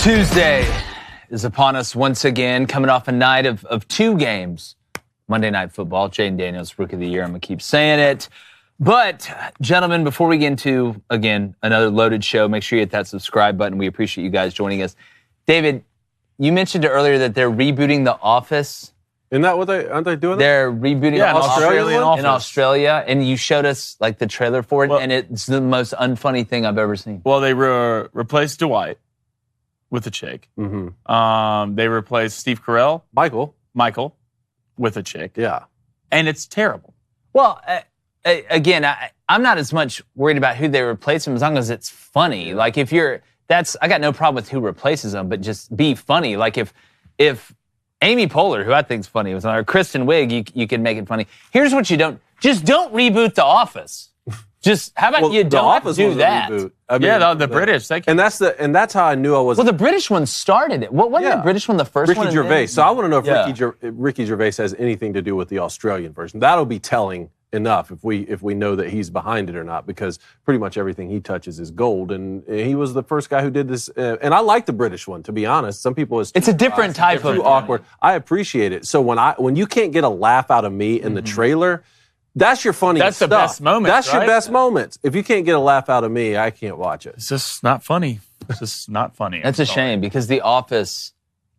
Tuesday is upon us once again, coming off a night of two games. Monday Night Football, Jaden Daniels, Rookie of the Year. I'm going to keep saying it. But, gentlemen, before we get into, again, another loaded show, make sure you hit that subscribe button. We appreciate you guys joining us. David, you mentioned earlier that they're rebooting The Office. Isn't that what aren't they doing? They're rebooting Australia in Australia, and you showed us like the trailer for it, and it's the most unfunny thing I've ever seen. Well, they replaced Dwight with a chick. Mm-hmm. They replaced Steve Carell, Michael, with a chick. Yeah, and it's terrible. Well, again, I'm not as much worried about who they replace him as long as it's funny. Like I got no problem with who replaces them, but just be funny. Like if Amy Poehler, who I think's funny, was on, or Kristen Wiig, you can make it funny. Here's what you don't reboot The Office. Just how about you don't do that? I mean, the British, and that's how I knew I was. Well, the British one started it. What wasn't the British one the first one? Ricky Gervais. So I want to know if Ricky Gervais has anything to do with the Australian version. That'll be telling enough if we know that he's behind it or not, because pretty much everything he touches is gold, and he was the first guy who did this. And I like the British one, to be honest. Some people it's a different type of too awkward. I appreciate it. So when you can't get a laugh out of me in the trailer. That's your funniest stuff. That's the best moment. That's your best moments. If you can't get a laugh out of me, I can't watch it. It's just not funny. It's just not funny. That's a shame, because The Office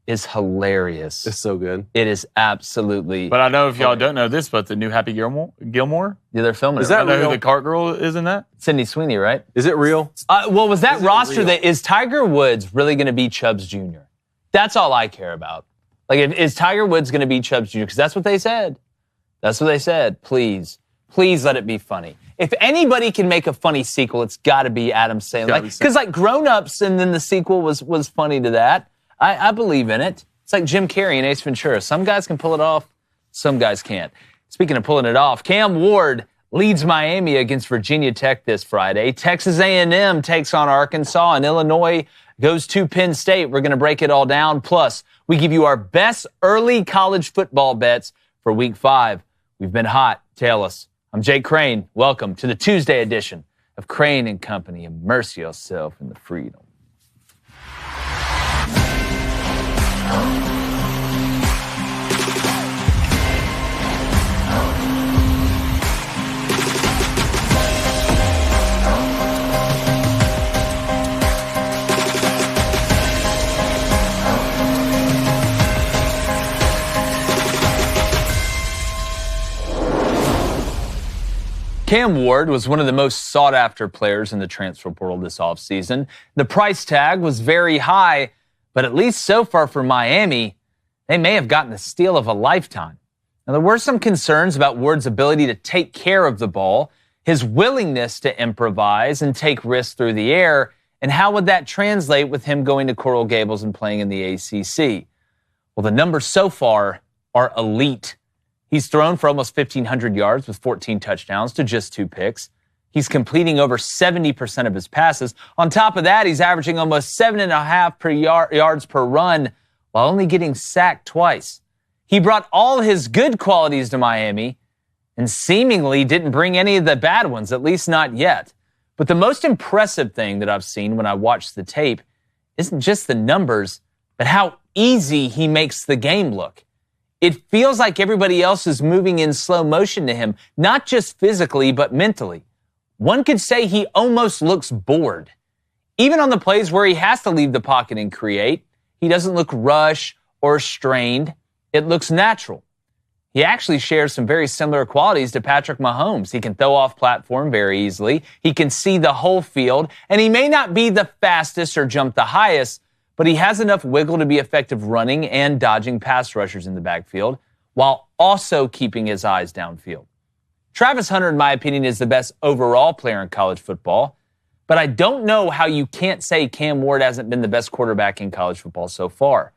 is hilarious. It's so good. It is absolutely. But I know if y'all don't know this, but the new Happy Gilmore, yeah, they're filming. Is that I know real? who the cart girl is in that? Sydney Sweeney, right? Is it real? Well, was that roster is Tiger Woods really going to be Chubbs Jr.? That's all I care about. Like, is Tiger Woods going to be Chubbs Jr.? Because that's what they said. That's what they said. Please let it be funny. If anybody can make a funny sequel, it's got to be Adam Sandler. Because like Grown Ups, and then the sequel was funny to that. I believe in it. It's like Jim Carrey and Ace Ventura. Some guys can pull it off, some guys can't. Speaking of pulling it off, Cam Ward leads Miami against Virginia Tech this Friday. Texas A&M takes on Arkansas, and Illinois goes to Penn State. We're going to break it all down. Plus, we give you our best early college football bets for Week 5. We've been hot. Tail us. I'm Jake Crain. Welcome to the Tuesday edition of Crain and Company. Immerse yourself in the freedom. Cam Ward was one of the most sought-after players in the transfer portal this offseason. The price tag was very high, but at least so far for Miami, they may have gotten the steal of a lifetime. Now, there were some concerns about Ward's ability to take care of the ball, his willingness to improvise and take risks through the air, and how would that translate with him going to Coral Gables and playing in the ACC? Well, the numbers so far are elite. He's thrown for almost 1,500 yards with 14 touchdowns to just 2 picks. He's completing over 70% of his passes. On top of that, he's averaging almost 7.5 yards per run while only getting sacked twice. He brought all his good qualities to Miami and seemingly didn't bring any of the bad ones, at least not yet. But the most impressive thing that I've seen when I watched the tape isn't just the numbers, but how easy he makes the game look. It feels like everybody else is moving in slow motion to him, not just physically, but mentally. One could say he almost looks bored. Even on the plays where he has to leave the pocket and create, he doesn't look rushed or strained. It looks natural. He actually shares some very similar qualities to Patrick Mahomes. He can throw off platform very easily. He can see the whole field, and he may not be the fastest or jump the highest, but he has enough wiggle to be effective running and dodging pass rushers in the backfield while also keeping his eyes downfield. Travis Hunter, in my opinion, is the best overall player in college football, but I don't know how you can't say Cam Ward hasn't been the best quarterback in college football so far.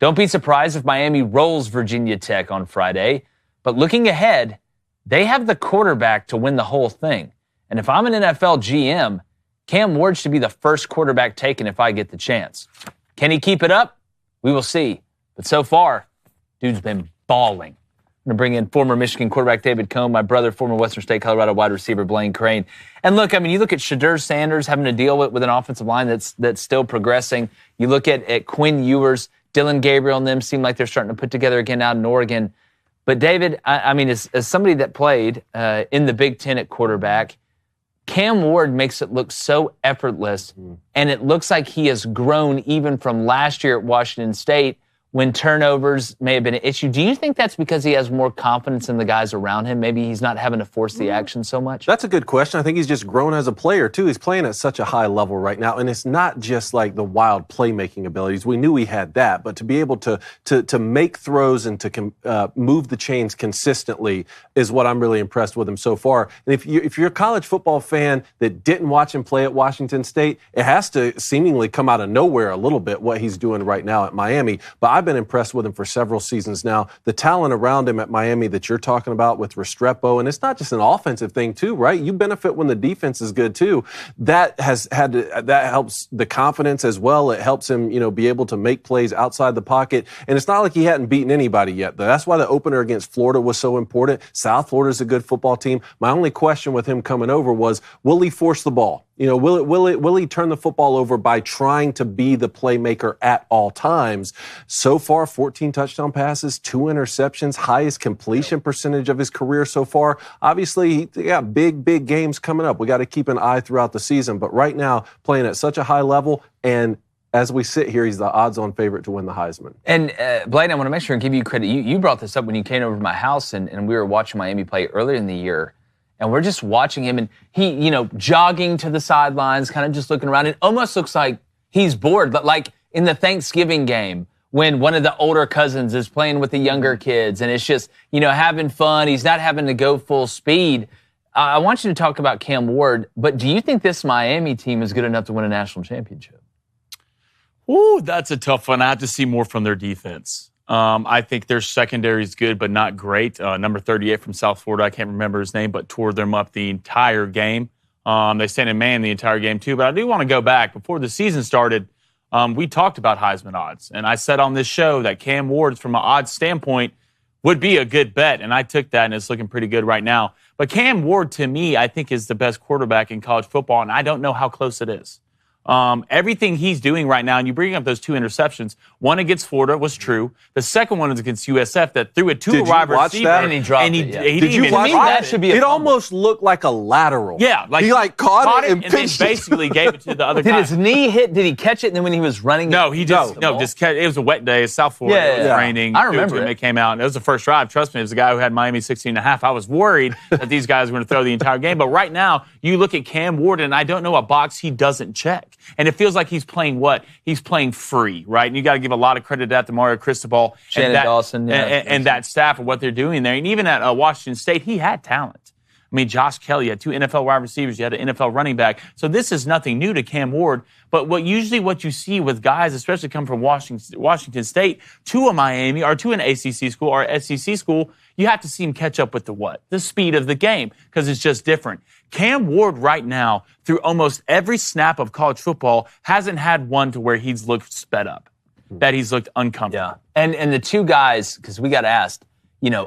Don't be surprised if Miami rolls Virginia Tech on Friday, but looking ahead, they have the quarterback to win the whole thing. And if I'm an NFL GM, Cam Ward should be the first quarterback taken if I get the chance. Can he keep it up? We will see. But so far, dude's been balling. I'm going to bring in former Michigan quarterback David Cohn, my brother, former Western State Colorado wide receiver Blaine Crain. And look, I mean, you look at Shedeur Sanders having to deal with an offensive line that's still progressing. You look at Quinn Ewers, Dylan Gabriel and them seem like they're starting to put together again out in Oregon. But David, I mean, as somebody that played in the Big Ten at quarterback, Cam Ward makes it look so effortless, and it looks like he has grown even from last year at Washington State when turnovers may have been an issue. Do you think that's because he has more confidence in the guys around him? Maybe he's not having to force the action so much? That's a good question. I think he's just grown as a player, too. He's playing at such a high level right now, and it's not just like the wild playmaking abilities. We knew he had that, but to be able to make throws and to move the chains consistently is what I'm really impressed with him so far. And if you're a college football fan that didn't watch him play at Washington State, it has to seemingly come out of nowhere a little bit what he's doing right now at Miami. But I've been impressed with him for several seasons now. The talent around him at Miami that you're talking about with Restrepo, and it's not just an offensive thing too, right? You benefit when the defense is good too. That helps the confidence as well. It helps him, be able to make plays outside the pocket. And it's not like he hadn't beaten anybody yet. That's why the opener against Florida was so important. South Florida's a good football team. My only question with him coming over was, will he force the ball? Will he turn the football over by trying to be the playmaker at all times? So far, 14 touchdown passes, 2 interceptions, highest completion percentage of his career so far. Obviously, he got big games coming up. We got to keep an eye throughout the season. But right now, playing at such a high level, and as we sit here, he's the odds-on favorite to win the Heisman. And Blaine, I want to make sure and give you credit. You brought this up when you came over to my house, and we were watching Miami play earlier in the year. And we're just watching him, and he, jogging to the sidelines, kind of just looking around. It almost looks like he's bored, but like in the Thanksgiving game when one of the older cousins is playing with the younger kids, and it's just, having fun. He's not having to go full speed. I want you to talk about Cam Ward, but do you think this Miami team is good enough to win a national championship? Ooh, that's a tough one. I have to see more from their defense. I think their secondary is good, but not great. Number 38 from South Florida, I can't remember his name, but tore them up the entire game. They stayed in man the entire game, too. But I do want to go back. Before the season started, we talked about Heisman odds. And I said on this show that Cam Ward, from an odds standpoint, would be a good bet. And I took that, and it's looking pretty good right now. But Cam Ward, to me, I think is the best quarterback in college football, and I don't know how close it is. Everything he's doing right now, and you bring up those 2 interceptions. One against Florida was true. The second one is against USF that threw it to a wide receiver, and he dropped it. Yeah. Did you watch that? That should be. It almost looked like a lateral. Yeah, he caught it and then basically gave it to the other guy. Did his knee hit? Did he catch it? And then when he was running, just catch. It was a wet day. It's South Florida. It was raining. I remember it. It came out. It was the first drive. Trust me, it was the guy who had Miami 16.5. I was worried that these guys were going to throw the entire game. But right now, you look at Cam Ward, and I don't know what box he doesn't check. And it feels like he's playing what? He's playing free, right? And you got to give a lot of credit to that to Mario Cristobal Dawson, and that staff of what they're doing there. And even at Washington State, he had talent. I mean, Josh Kelly had 2 NFL wide receivers. You had an NFL running back. So this is nothing new to Cam Ward. But what you see with guys, especially come from Washington State to a Miami or to an ACC school or SEC school, you have to see him catch up with the speed of the game, because it's just different. Cam Ward right now, through almost every snap of college football, hasn't had one to where he's looked sped up, that he's looked uncomfortable. Yeah. And the 2 guys, because we got asked,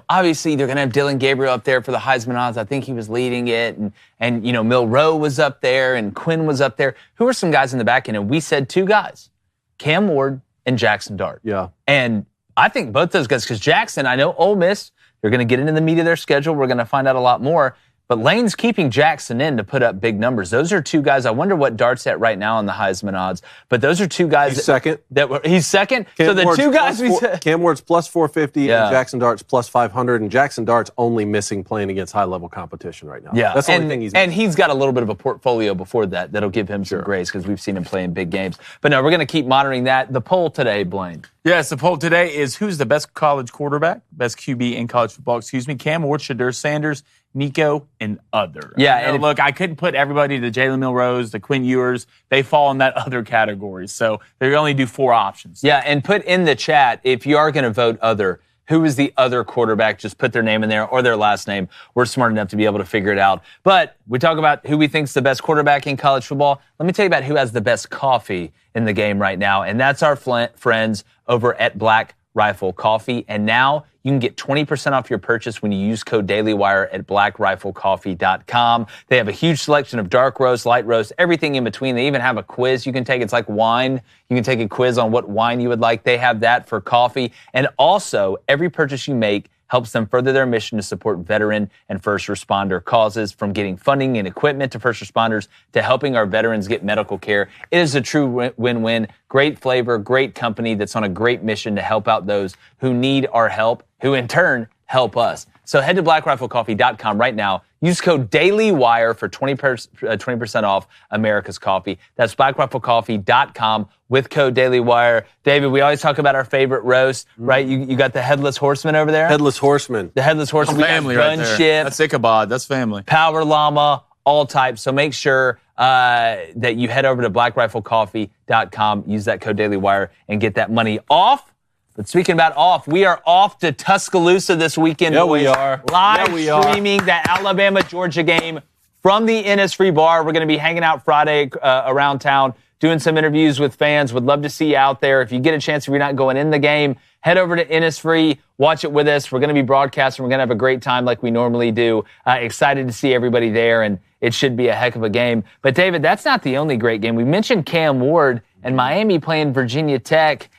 obviously they're going to have Dylan Gabriel up there for the Heisman odds. I think he was leading it. And Milroe was up there and Quinn was up there. Who are some guys in the back end? And we said 2 guys, Cam Ward and Jackson Dart. Yeah. And I think both those guys, because Jackson, I know Ole Miss, they're going to get into the meat of their schedule. We're going to find out a lot more. But Lane's keeping Jackson in to put up big numbers. Those are 2 guys. I wonder what Dart's at right now on the Heisman odds. But those are 2 guys. He's second. He's second. Cam so the Ward's 2 guys we said. Cam Ward's plus 450 and Jackson Dart's plus 500. And Jackson Dart's only missing playing against high-level competition right now. Yeah. That's the only thing he's missing. And he's got a little bit of a portfolio before that'll give him some grace, because we've seen him play in big games. But no, we're going to keep monitoring that. The poll today, Blaine. Yes, the poll today is who's the best college quarterback, best QB in college football, Cam Ward, Shedeur Sanders, Nico, and other. Yeah, and look, I couldn't put everybody, the Jalen Milroes, the Quinn Ewers, they fall in that other category. So they only do 4 options. Yeah, and put in the chat, if you are going to vote other, who is the other quarterback? Just put their name in there or their last name. We're smart enough to be able to figure it out. But we talk about who we think is the best quarterback in college football. Let me tell you about who has the best coffee in the game right now, and that's our friends over at Black Rifle Coffee. And now You can get 20% off your purchase when you use code DailyWire at blackriflecoffee.com. They have a huge selection of dark roast, light roast, everything in between. They even have a quiz you can take. It's like wine. You can take a quiz on what wine you would like. They have that for coffee. And also, every purchase you make helps them further their mission to support veteran and first responder causes, from getting funding and equipment to first responders to helping our veterans get medical care. It is a true win-win. Great flavor, great company that's on a great mission to help out those who need our help, who in turn help us. So head to blackriflecoffee.com right now. Use code DailyWire for 20% off America's Coffee. That's blackriflecoffee.com with code DailyWire. David, we always talk about our favorite roast, right? You got the Headless Horseman over there? Headless Horseman. The Headless Horseman. Family right there. That's Ichabod. That's family. Power Llama, all types. So make sure that you head over to blackriflecoffee.com, use that code DailyWire, and get that money off. But speaking about off, we are off to Tuscaloosa this weekend. Yeah, we are. Live streaming that Alabama-Georgia game from the Innisfree bar. We're going to be hanging out Friday around town, doing some interviews with fans. Would love to see you out there. If you get a chance, if you're not going in the game, head over to Innisfree, watch it with us. We're going to be broadcasting. We're going to have a great time like we normally do. Excited to see everybody there, and it should be a heck of a game. But, David, that's not the only great game. We mentioned Cam Ward and Miami playing Virginia Tech.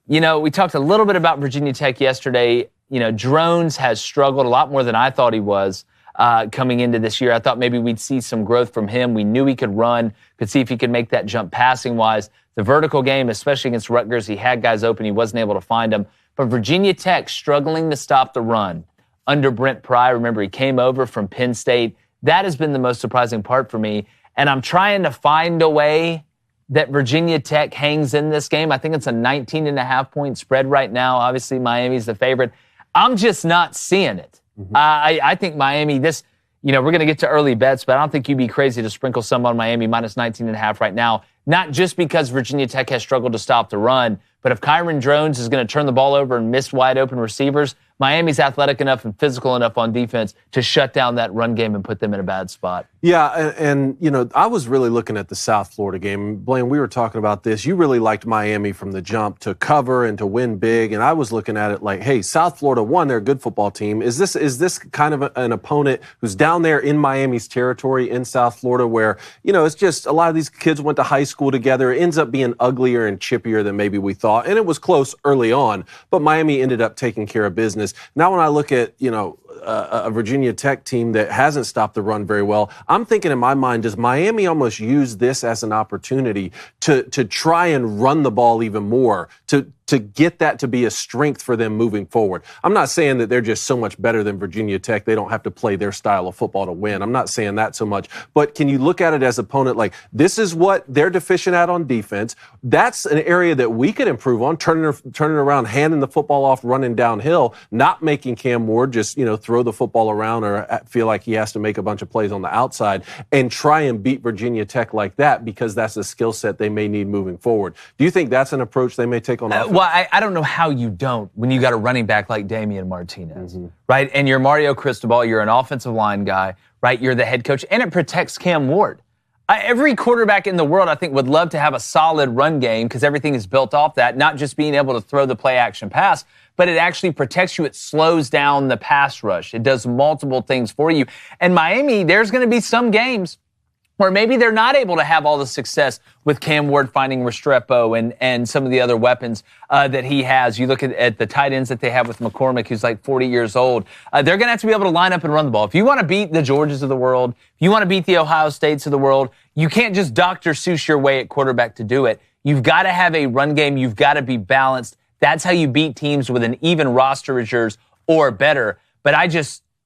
You know, we talked a little bit about Virginia Tech yesterday. You know, Drones has struggled a lot more than I thought he was coming into this year. I thought maybe we'd see some growth from him. We knew he could run, could see if he could make that jump passing-wise. The vertical game, especially against Rutgers, he had guys open. He wasn't able to find them. But Virginia Tech struggling to stop the run under Brent Pry. Remember, he came over from Penn State. That has been the most surprising part for me. And I'm trying to find a way that Virginia Tech hangs in this game. I think it's a 19.5-point spread right now. Obviously, Miami's the favorite. I'm just not seeing it. Mm-hmm. I think Miami, we're going to get to early bets, but I don't think you'd be crazy to sprinkle some on Miami minus 19.5 right now. Not just because Virginia Tech has struggled to stop the run, but if Kyron Drones is going to turn the ball over and miss wide open receivers, Miami's athletic enough and physical enough on defense to shut down that run game and put them in a bad spot. Yeah, and I was really looking at the South Florida game. Blaine, we were talking about this. You really liked Miami from the jump to cover and to win big, and I was looking at it like, hey, South Florida, one, they're a good football team. Is this kind of an opponent who's down there in Miami's territory in South Florida where, it's just a lot of these kids went to high school together. It ends up being uglier and chippier than maybe we thought, and it was close early on, but Miami ended up taking care of business. Now when I look at, a Virginia Tech team that hasn't stopped the run very well, I'm thinking in my mind, does Miami almost use this as an opportunity to try and run the ball even more, to get that to be a strength for them moving forward? I'm not saying that they're just so much better than Virginia Tech. They don't have to play their style of football to win. I'm not saying that so much. But can you look at it as an opponent like, this is what they're deficient at on defense. That's an area that we could improve on, turning around, handing the football off, running downhill, not making Cam Ward just, throw the football around or feel like he has to make a bunch of plays on the outside, and try and beat Virginia Tech like that, because that's a skill set they may need moving forward. Do you think that's an approach they may take on offense? Well, I don't know how you don't when you got a running back like Damian Martinez, right? And you're Mario Cristobal, you're an offensive line guy, right? You're the head coach, and it protects Cam Ward. Every quarterback in the world, I think, would love to have a solid run game because everything is built off that, not just being able to throw the play-action pass, but it actually protects you. It slows down the pass rush. It does multiple things for you. And Miami, there's going to be some games where maybe they're not able to have all the success with Cam Ward finding Restrepo and some of the other weapons that he has. You look at the tight ends that they have with McCormick, who's like 40 years old. They're going to have to be able to line up and run the ball. If you want to beat the Georgias of the world, if you want to beat the Ohio States of the world, you can't just Dr. Seuss your way at quarterback to do it. You've got to have a run game. You've got to be balanced. That's how you beat teams with an even roster as yours or better. But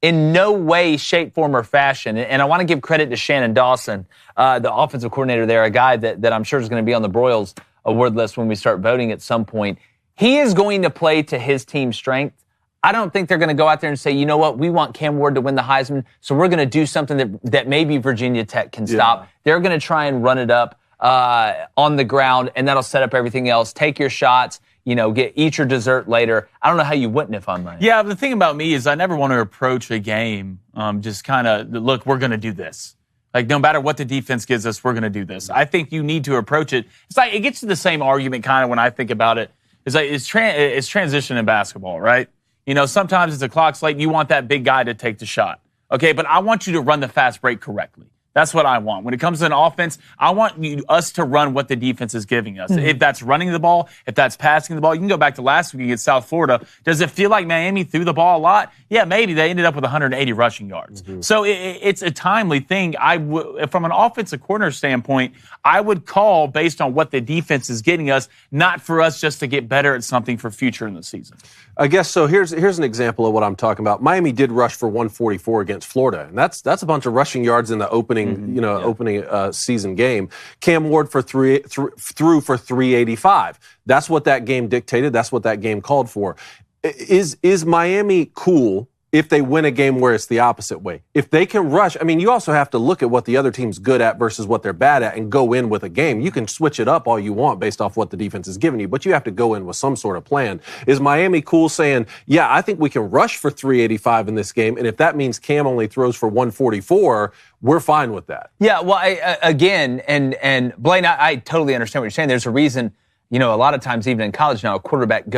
in no way, shape, form, or fashion. And I want to give credit to Shannon Dawson, the offensive coordinator there, a guy that I'm sure is going to be on the Broyles award list when we start voting at some point. He is going to play to his team's strength. I don't think they're going to go out there and say, you know what, we want Cam Ward to win the Heisman, so we're going to do something that maybe Virginia Tech can stop. They're going to try and run it up on the ground, and that'll set up everything else. Take your shots. Eat your dessert later. I don't know how you wouldn't if I'm Miami. Yeah, the thing about me is I never want to approach a game just kind of, look, we're going to do this. Like, no matter what the defense gives us, we're going to do this. I think you need to approach it. It's like, it gets to the same argument kind of when I think about it. It's like, it's transition in basketball, right? Sometimes as the clock's late, you want that big guy to take the shot. Okay, but I want you to run the fast break correctly. That's what I want. When it comes to an offense, I want us to run what the defense is giving us. If that's running the ball, if that's passing the ball, you can go back to last week against South Florida. Does it feel like Miami threw the ball a lot? Yeah, maybe. They ended up with 180 rushing yards. So it's a timely thing. From an offensive corner standpoint, I would call based on what the defense is getting us, not for us just to get better at something for future in the season. I guess so. Here's an example of what I'm talking about. Miami did rush for 144 against Florida, and that's a bunch of rushing yards in the opening season game. Cam Ward threw for 385. That's what that game dictated. That's what that game called for. Is Miami cool if they win a game where it's the opposite way? If they can rush, you also have to look at what the other team's good at versus what they're bad at and go in with a game. You can switch it up all you want based off what the defense is giving you, but you have to go in with some sort of plan. Is Miami cool saying, yeah, I think we can rush for 385 in this game, and if that means Cam only throws for 144, we're fine with that? Yeah, well, and Blaine, I totally understand what you're saying. There's a reason, a lot of times even in college now, a quarterback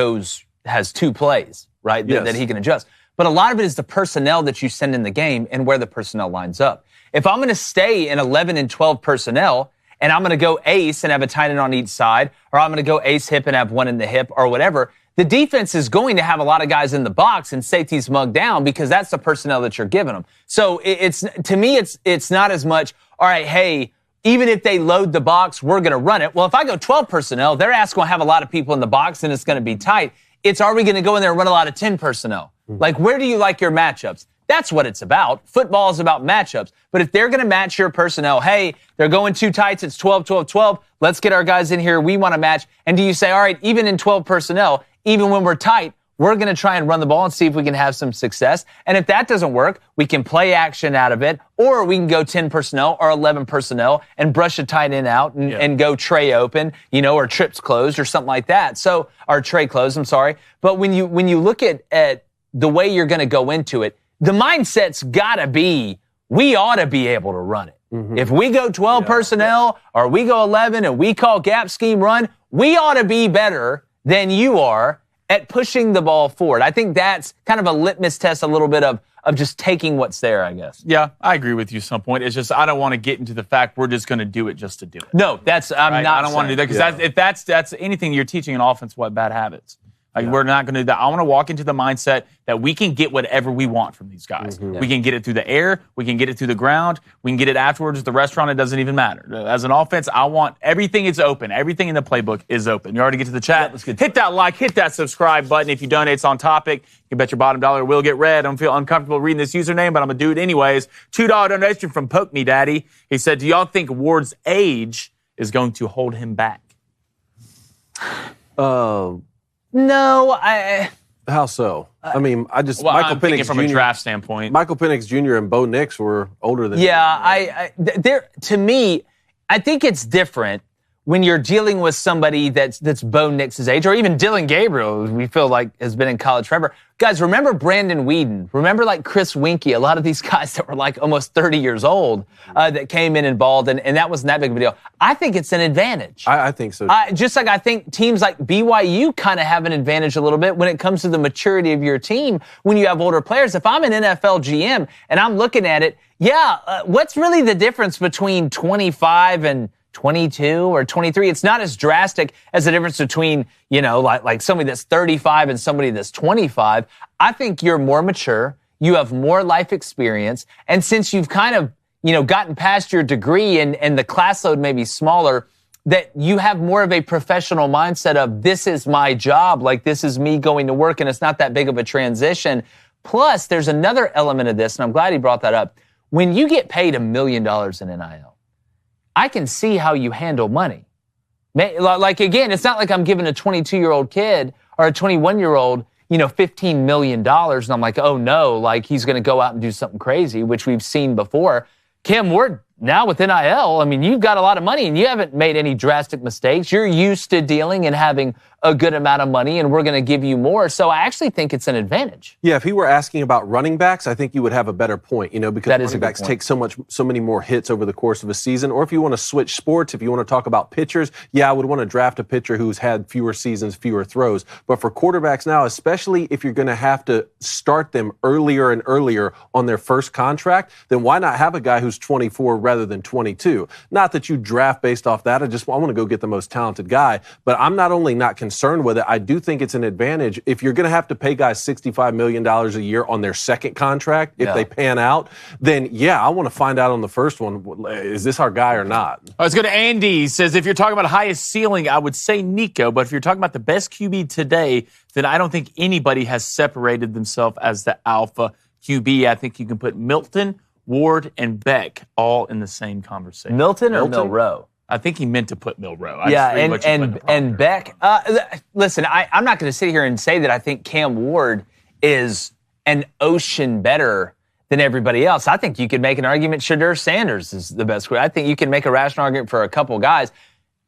has two plays, right, that he can adjust. But a lot of it is the personnel that you send in the game and where the personnel lines up. If I'm going to stay in 11 and 12 personnel and I'm going to go ace and have a tight end on each side, or I'm going to go ace hip and have one in the hip or whatever, the defense is going to have a lot of guys in the box and safeties mugged down because that's the personnel that you're giving them. So to me, it's not as much, all right, hey, even if they load the box, we're going to run it. Well, if I go 12 personnel, their ass going to have a lot of people in the box and it's going to be tight. It's, are we going to go in there and run a lot of 10 personnel? Like, where do you like your matchups? That's what it's about. Football is about matchups. But if they're going to match your personnel, hey, they're going two tights, it's 12, 12, 12. Let's get our guys in here. We want to match. And do you say, all right, even in 12 personnel, even when we're tight, we're going to try and run the ball and see if we can have some success. And if that doesn't work, we can play action out of it, or we can go 10 personnel or 11 personnel and brush a tight end out and go tray open, or trips closed or something like that. So, or tray closed, I'm sorry. But when you look at the way you're going to go into it, the mindset's got to be, we ought to be able to run it. If we go 12 personnel or we go 11 and we call gap scheme run, we ought to be better than you are at pushing the ball forward. I think that's kind of a litmus test, a little bit of just taking what's there, I guess. Yeah, I agree with you some point. It's just I don't want to get into the fact we're just going to do it just to do it. No, I'm not. I don't want to do that because if that's anything you're teaching an offense, what bad habits. We're not going to do that. I want to walk into the mindset that we can get whatever we want from these guys. We can get it through the air. We can get it through the ground. We can get it afterwards at the restaurant. It doesn't even matter. As an offense, I want everything is open. Everything in the playbook is open. You already get to the chat. Hit that like, hit that subscribe button. If you donate, it's on topic. You can bet your bottom dollar it will get read. I don't feel uncomfortable reading this username, but I'm going to do it anyways. $2 donation from Poke Me Daddy. He said, do y'all think Ward's age is going to hold him back? No, How so? Michael I'm Penix from Jr. a draft standpoint. Michael Penix Jr. and Bo Nix were older than to me, I think it's different when you're dealing with somebody that's Bo Nix's age, or even Dylan Gabriel, who we feel like has been in college forever. Guys, remember Brandon Weeden? Remember like Chris Winkie? A lot of these guys that were like almost 30 years old that came in and balled, and that wasn't that big of a deal. I think it's an advantage. I think so. Just like I think teams like BYU kind of have an advantage a little bit when it comes to the maturity of your team when you have older players. If I'm an NFL GM and I'm looking at it, what's really the difference between 25 and 22 or 23? It's not as drastic as the difference between, like somebody that's 35 and somebody that's 25. I think you're more mature. You have more life experience. And since you've kind of, gotten past your degree and the class load may be smaller, that you have more of a professional mindset of this is my job. Like this is me going to work, and it's not that big of a transition. Plus there's another element of this, and I'm glad he brought that up. When you get paid $1 million in NIL, I can see how you handle money. Like, again, it's not like I'm giving a 22-year-old kid or a 21-year-old, $15 million, and I'm like, oh, no, like he's going to go out and do something crazy, which we've seen before. Cam Ward, now with NIL, you've got a lot of money and you haven't made any drastic mistakes. You're used to dealing and having a good amount of money and we're going to give you more. So I actually think it's an advantage. Yeah, if he were asking about running backs, I think you would have a better point, because running backs take so many more hits over the course of a season. Or if you want to switch sports, if you want to talk about pitchers, I would want to draft a pitcher who's had fewer seasons, fewer throws. But for quarterbacks now, especially if you're going to have to start them earlier and earlier on their first contract, then why not have a guy who's 24 rather than 22? Not that you draft based off that. I want to go get the most talented guy. But I'm not only not concerned with it, I do think it's an advantage. If you're going to have to pay guys $65 million a year on their second contract, if they pan out, then I want to find out on the first one, is this our guy or not? Let's go to Andy. He says, if you're talking about highest ceiling, I would say Nico. But if you're talking about the best QB today, then I don't think anybody has separated themselves as the alpha QB. I think you can put Milton, Ward, and Beck all in the same conversation. Milton or Milroe? I think he meant to put Milroe. And Beck. Listen, I'm not going to sit here and say that I think Cam Ward is an ocean better than everybody else. I think you could make an argument Shedeur Sanders is the best. I think you can make a rational argument for a couple guys.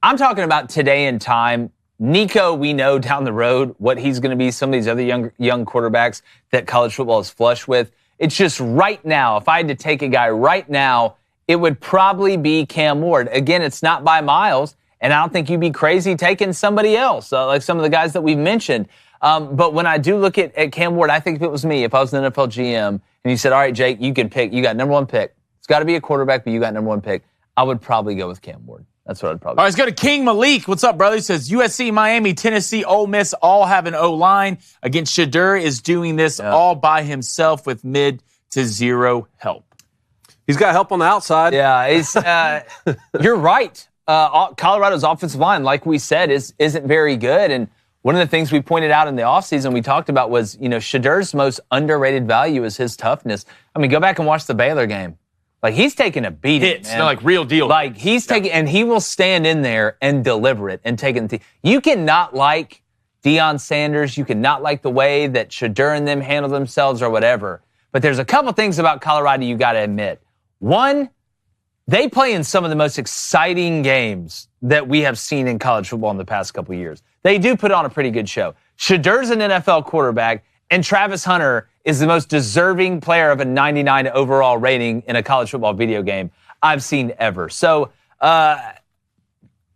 I'm talking about today in time. Nico, we know down the road what he's going to be. Some of these other young quarterbacks that college football is flush with. It's just right now. If I had to take a guy right now, it would probably be Cam Ward. Again, it's not by miles, and I don't think you'd be crazy taking somebody else, like some of the guys that we've mentioned. But when I do look at Cam Ward, I think if it was me, if I was an NFL GM, and you said, all right, Jake, you can pick. You got number one pick. It's got to be a quarterback, but you got number one pick. I would probably go with Cam Ward. That's what I'd probably do. All right, let's go to King Malik. What's up, brother? He says, USC, Miami, Tennessee, Ole Miss all have an O-line. Against Shedeur is doing this all by himself with mid to zero help. He's got help on the outside. Yeah, you're right. Colorado's offensive line, like we said, isn't very good. And one of the things we pointed out in the offseason we talked about was, Shedeur's most underrated value is his toughness. I mean, go back and watch the Baylor game. Like, he's taking a beating, hits, man. Like real deal. Like, he's taking, and he will stand in there and deliver it and take it. You cannot like Deion Sanders. You cannot like the way that Shedeur and them handle themselves or whatever. But there's a couple things about Colorado you got to admit. One, they play in some of the most exciting games that we have seen in college football in the past couple of years. They do put on a pretty good show. Shedeur's an NFL quarterback, and Travis Hunter is the most deserving player of a 99 overall rating in a college football video game I've seen ever. So,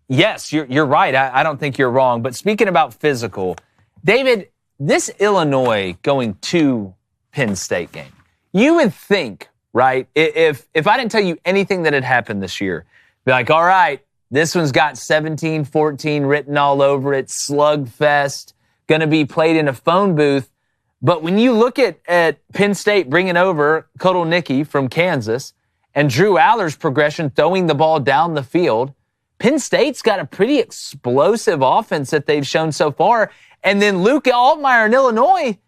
yes, you're right. I don't think you're wrong. But speaking about physical, David, this Illinois going to Penn State game, you would think, right? If I didn't tell you anything that had happened this year, be like, all right, this one's got 17-14 written all over it, slugfest, going to be played in a phone booth. But when you look at Penn State bringing over Kotelnicki from Kansas and Drew Aller's progression, throwing the ball down the field, Penn State's got a pretty explosive offense that they've shown so far. And then Luke Altmaier in Illinois,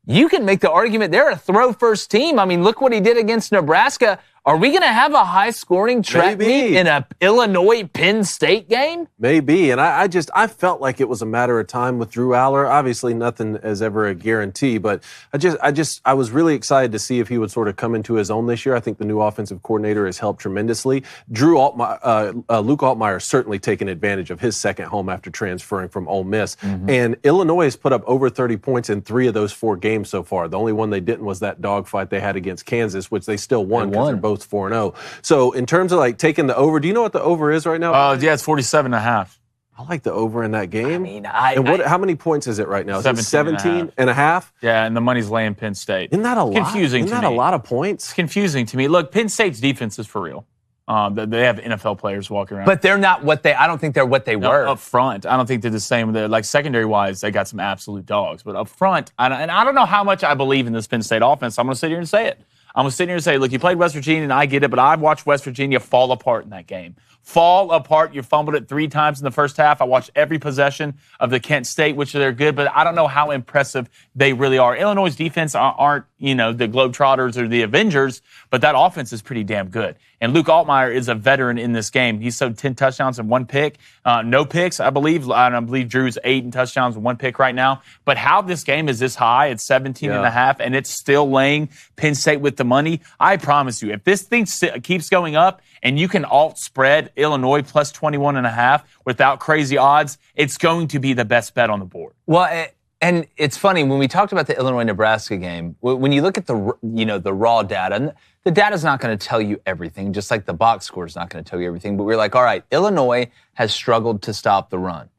you can make the argument they're a throw-first team. I mean, look what he did against Nebraska. Are we going to have a high-scoring track meet in a Illinois-Penn State game? Maybe, and I felt like it was a matter of time with Drew Aller. Obviously, nothing is ever a guarantee, but I was really excited to see if he would sort of come into his own this year. I think the new offensive coordinator has helped tremendously. Luke Altmaier certainly taken advantage of his second home after transferring from Ole Miss, and Illinois has put up over 30 points in 3 of those 4 games so far. The only one they didn't was that dogfight they had against Kansas, which they still won because they're both 4-0. So in terms of like taking the over, do you know what the over is right now? Yeah, it's 47.5. I like the over in that game. I mean, how many points is it right now? Is it 17 and a half? Yeah, and the money's laying Penn State. Isn't that a lot? Confusing Isn't to that me. a lot of points? It's confusing to me. Look, Penn State's defense is for real. They have NFL players walking around. But they're not I don't think they're what they were. Up front, I don't think they're the same. They're like secondary-wise, they got some absolute dogs. But up front, and I don't know how much I believe in this Penn State offense. I'm going to sit here and say it. I'm going to sit here and say, look, you played West Virginia, and I get it, but I've watched West Virginia fall apart in that game. Fall apart. You fumbled it 3 times in the first half. I watched every possession of the Kent State, which they're good, but I don't know how impressive they really are. Illinois' defense aren't the Globetrotters or the Avengers, but that offense is pretty damn good. And Luke Altmaier is a veteran in this game. He's thrown 10 touchdowns and 1 pick. No picks, I believe. I believe Drew's 8 touchdowns and 1 pick right now. But how this game is this high, it's 17.5, and it's still laying Penn State with the money. I promise you, if this thing keeps going up and you can alt-spread Illinois plus 21.5 without crazy odds, it's going to be the best bet on the board. Well, and it's funny, when we talked about the Illinois-Nebraska game, when you look at the raw data, the data's not going to tell you everything, just like the box score is not going to tell you everything. But we're like, all right, Illinois has struggled to stop the run.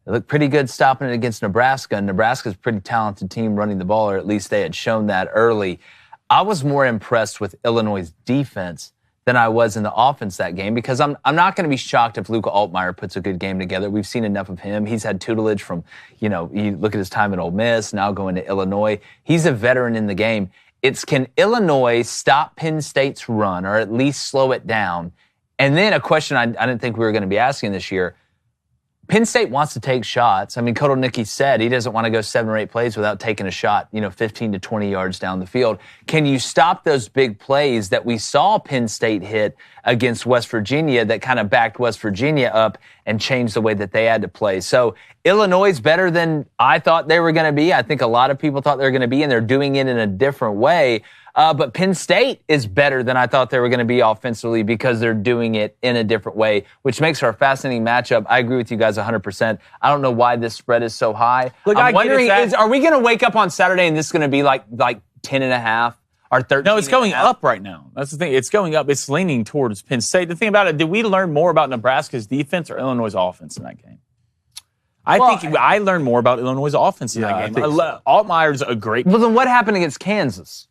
They look pretty good stopping it against Nebraska, and Nebraska's a pretty talented team running the ball, or at least they had shown that early. I was more impressed with Illinois' defense than I was in the offense that game, because I'm not going to be shocked if Luke Altmaier puts a good game together. We've seen enough of him. He's had tutelage from, you look at his time at Ole Miss, now going to Illinois. He's a veteran in the game. It's, can Illinois stop Penn State's run, or at least slow it down? And then a question I didn't think we were going to be asking this year. Penn State wants to take shots. I mean, Kotelnicki said he doesn't want to go 7 or 8 plays without taking a shot, 15 to 20 yards down the field. Can you stop those big plays that we saw Penn State hit against West Virginia that kind of backed West Virginia up and changed the way that they had to play? So Illinois is better than I thought they were going to be. I think a lot of people thought they were going to be, and they're doing it in a different way. But Penn State is better than I thought they were going to be offensively, because they're doing it in a different way, which makes for a fascinating matchup. I agree with you guys 100%. I don't know why this spread is so high. Look, I'm wondering, are we going to wake up on Saturday and this is going to be like 10.5 or 13? No, it's going up right now. That's the thing. It's going up. It's leaning towards Penn State. The thing about it, did we learn more about Nebraska's defense or Illinois' offense in that game? I think I learned more about Illinois' offense in that game. So. Altmaier's a great... Well, then what happened against Kansas?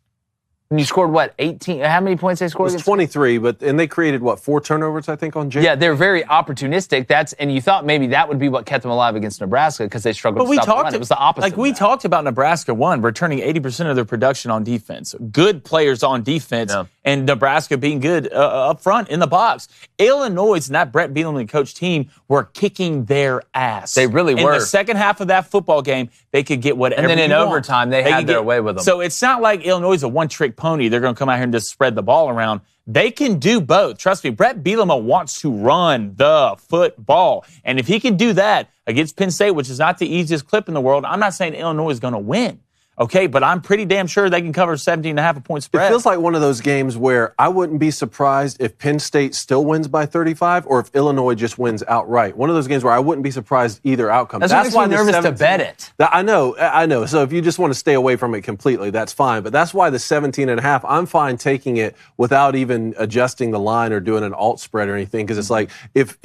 And you scored, 18? How many points they scored? It was 23, and they created, 4 turnovers, I think, on Jake? Yeah, they're very opportunistic. And you thought maybe that would be what kept them alive against Nebraska, because they struggled to stop the run. It was the opposite. We talked about Nebraska, returning 80% of their production on defense. Good players on defense, and Nebraska being good up front in the box. Illinois and that Brett Bielema coach team were kicking their ass. They really were. In the second half of that football game, they could get whatever. And then in overtime, they had their way with them. So it's not like Illinois is a one-trick pony. They're going to come out here and just spread the ball around. They can do both. Trust me, Brett Bielema wants to run the football. And if he can do that against Penn State, which is not the easiest clip in the world, I'm not saying Illinois is going to win. Okay, but I'm pretty damn sure they can cover 17.5 point spread. It feels like one of those games where I wouldn't be surprised if Penn State still wins by 35 or if Illinois just wins outright. One of those games where I wouldn't be surprised either outcome. That's why I'm nervous to bet it. I know. So if you just want to stay away from it completely, that's fine. But that's why the 17.5, I'm fine taking it without even adjusting the line or doing an alt spread or anything, because it's like if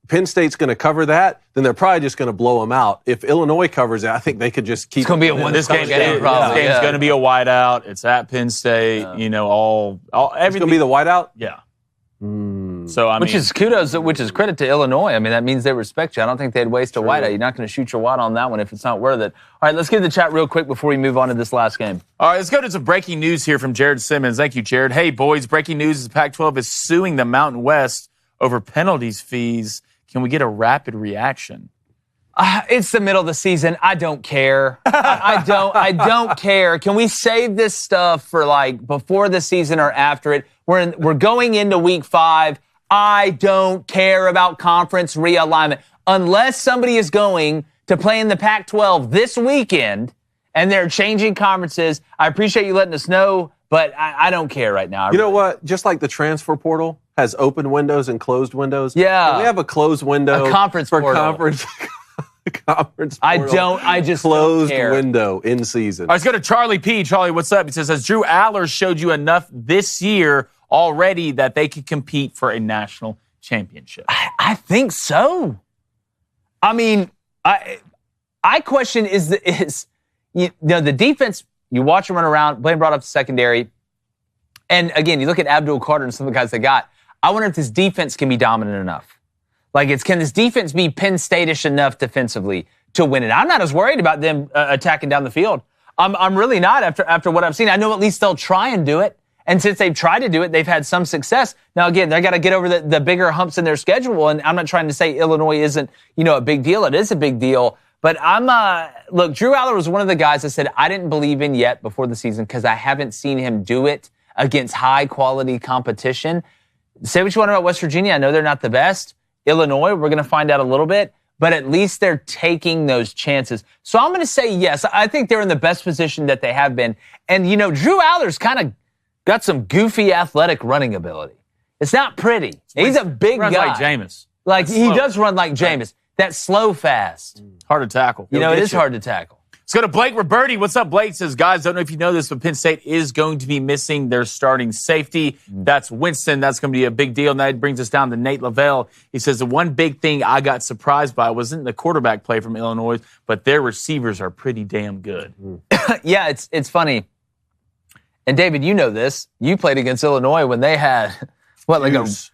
Penn State's going to cover that, then they're probably just going to blow them out. If Illinois covers it, I think they could just keep. It's going to be a one-score game. Probably. This game's going to be a whiteout. It's at Penn State. Everything. It's going to be the whiteout. Yeah. So which is credit to Illinois. I mean, that means they respect you. I don't think they'd waste a whiteout. You're not going to shoot your wad on that one if it's not worth it. All right, let's get to the chat real quick before we move on to this last game. All right, let's go to some breaking news here from Jared Simmons. Thank you, Jared. Hey, boys, breaking news is Pac-12 is suing the Mountain West over penalties fees. Can we get a rapid reaction? It's the middle of the season. I don't care. I don't care. Can we save this stuff for before the season or after it? We're going into week 5. I don't care about conference realignment. Unless somebody is going to play in the Pac-12 this weekend and they're changing conferences, I appreciate you letting us know, but I don't care right now. You know what? Just like the transfer portal has open windows and closed windows. Yeah. We have a closed window. A conference for portal. Conference portal. I just closed don't care. Window in season. All right, let's go to Charlie P. Charlie, what's up? He says, has Drew Aller showed you enough this year already that they could compete for a national championship? I think so. I mean, I question the defense. You watch them run around. Blaine brought up the secondary. And again, you look at Abdul Carter and some of the guys they got. I wonder if this defense can be dominant enough. Can this defense be Penn State-ish enough defensively to win it? I'm not as worried about them attacking down the field. I'm really not after what I've seen. I know at least they'll try and do it. And since they've tried to do it, they've had some success. Now, again, they got to get over the bigger humps in their schedule. And I'm not trying to say Illinois isn't, a big deal. It is a big deal. But look, Drew Aller was one of the guys I said I didn't believe in yet before the season because I haven't seen him do it against high-quality competition. Say what you want about West Virginia. I know they're not the best. Illinois, we're going to find out a little bit. But at least they're taking those chances. So I'm going to say yes. I think they're in the best position that they have been. And, Drew Aller's kind of got some goofy athletic running ability. It's not pretty. He's a big guy. Like Jameis. He does run like Jameis. That slow fast. Hard to tackle. It is hard to tackle. Let's go to Blake Roberti. What's up, Blake? Says, guys, don't know if you know this, but Penn State is going to be missing their starting safety. That's Winston. That's going to be a big deal. And that brings us down to Nate Lavelle. He says, the one big thing I got surprised by wasn't the quarterback play from Illinois, but their receivers are pretty damn good. Yeah, it's funny. And David, you know this. You played against Illinois when they had Juice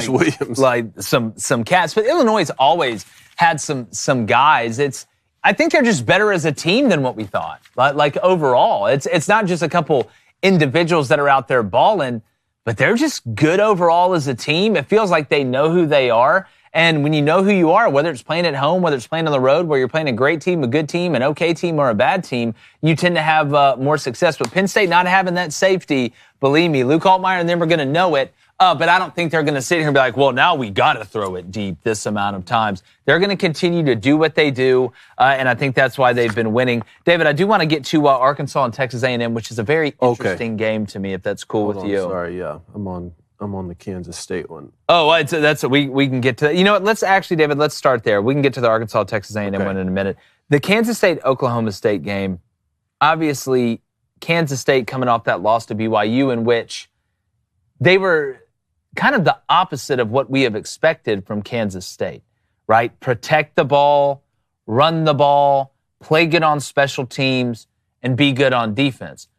Williams, like some cats. But Illinois has always had some guys. I think they're just better as a team than what we thought. Like overall, it's not just a couple individuals that are out there balling, but they're just good overall as a team. It feels like they know who they are. And when you know who you are, whether it's playing at home, whether it's playing on the road, where you're playing a great team, a good team, an okay team, or a bad team, you tend to have more success. But Penn State not having that safety, believe me, Luke Altmaier and them are going to know it. But I don't think they're going to sit here and be like, well, now we got to throw it deep this amount of times. They're going to continue to do what they do, and I think that's why they've been winning. David, I do want to get to Arkansas and Texas A&M, which is a very interesting game to me, if that's cool with you. Sorry, yeah. I'm on the Kansas State one. Oh, we can get to that. You know what? Let's start there. We can get to the Arkansas-Texas A&M one in a minute. The Kansas State-Oklahoma State game, obviously Kansas State coming off that loss to BYU, in which they were kind of the opposite of what we have expected from Kansas State, right? Protect the ball, run the ball, play good on special teams, and be good on defense.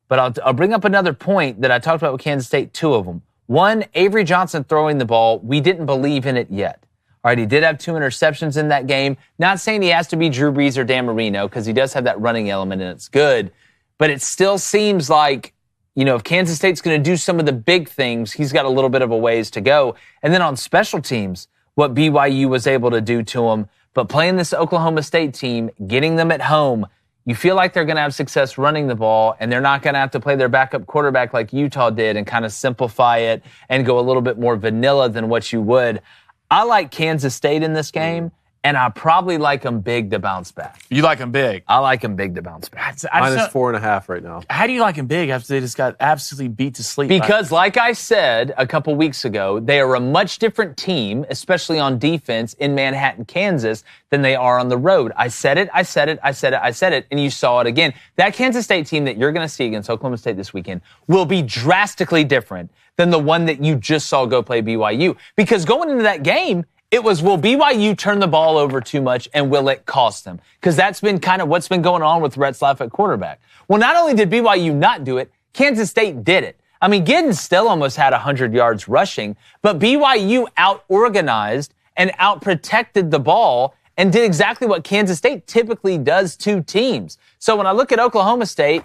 But I'll bring up another point that I talked about with Kansas State, two of them. One, Avery Johnson throwing the ball, we didn't believe in it yet. All right, he did have 2 interceptions in that game. Not saying he has to be Drew Brees or Dan Marino, because he does have that running element, and it's good. But it still seems like, if Kansas State's going to do some of the big things, he's got a little bit of a ways to go. And then on special teams, what BYU was able to do to him. But playing this Oklahoma State team, getting them at home, you feel like they're going to have success running the ball, and they're not going to have to play their backup quarterback like Utah did and kind of simplify it and go a little bit more vanilla than what you would. I like Kansas State in this game. And I probably like them big to bounce back. You like them big? I like them big to bounce back. Minus 4.5 right now. How do you like them big after they just got absolutely beat to sleep? Because like I said a couple weeks ago, they are a much different team, especially on defense in Manhattan, Kansas, than they are on the road. I said it, and you saw it again. That Kansas State team that you're going to see against Oklahoma State this weekend will be drastically different than the one that you just saw go play BYU. Because going into that game, it was, will BYU turn the ball over too much, and will it cost them? Because that's been kind of what's been going on with Rhett Slaff at quarterback. Well, not only did BYU not do it, Kansas State did it. I mean, Giddens still almost had 100 yards rushing, but BYU out-organized and out-protected the ball and did exactly what Kansas State typically does to teams. So when I look at Oklahoma State,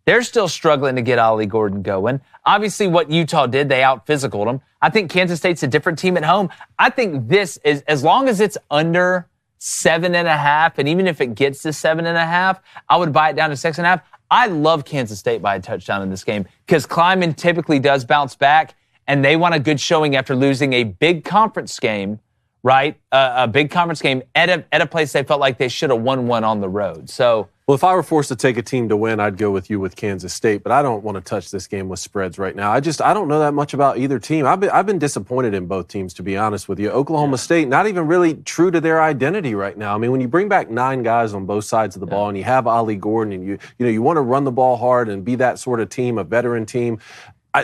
they're still struggling to get Ollie Gordon going. Obviously, what Utah did, they out-physicaled them. I think Kansas State's a different team at home. I think this is, as long as it's under 7.5, and even if it gets to 7.5, I would buy it down to 6.5. I love Kansas State by a touchdown in this game because Kleiman typically does bounce back, and they want a good showing after losing a big conference game, right? A big conference game at a place they felt like they should have won one on the road. So, well, if I were forced to take a team to win, I'd go with you with Kansas State, but I don't want to touch this game with spreads right now. I don't know that much about either team. I've been disappointed in both teams, to be honest with you. Oklahoma State, not even really true to their identity right now. I mean, when you bring back 9 guys on both sides of the ball and you have Ollie Gordon and you want to run the ball hard and be that sort of team, a veteran team,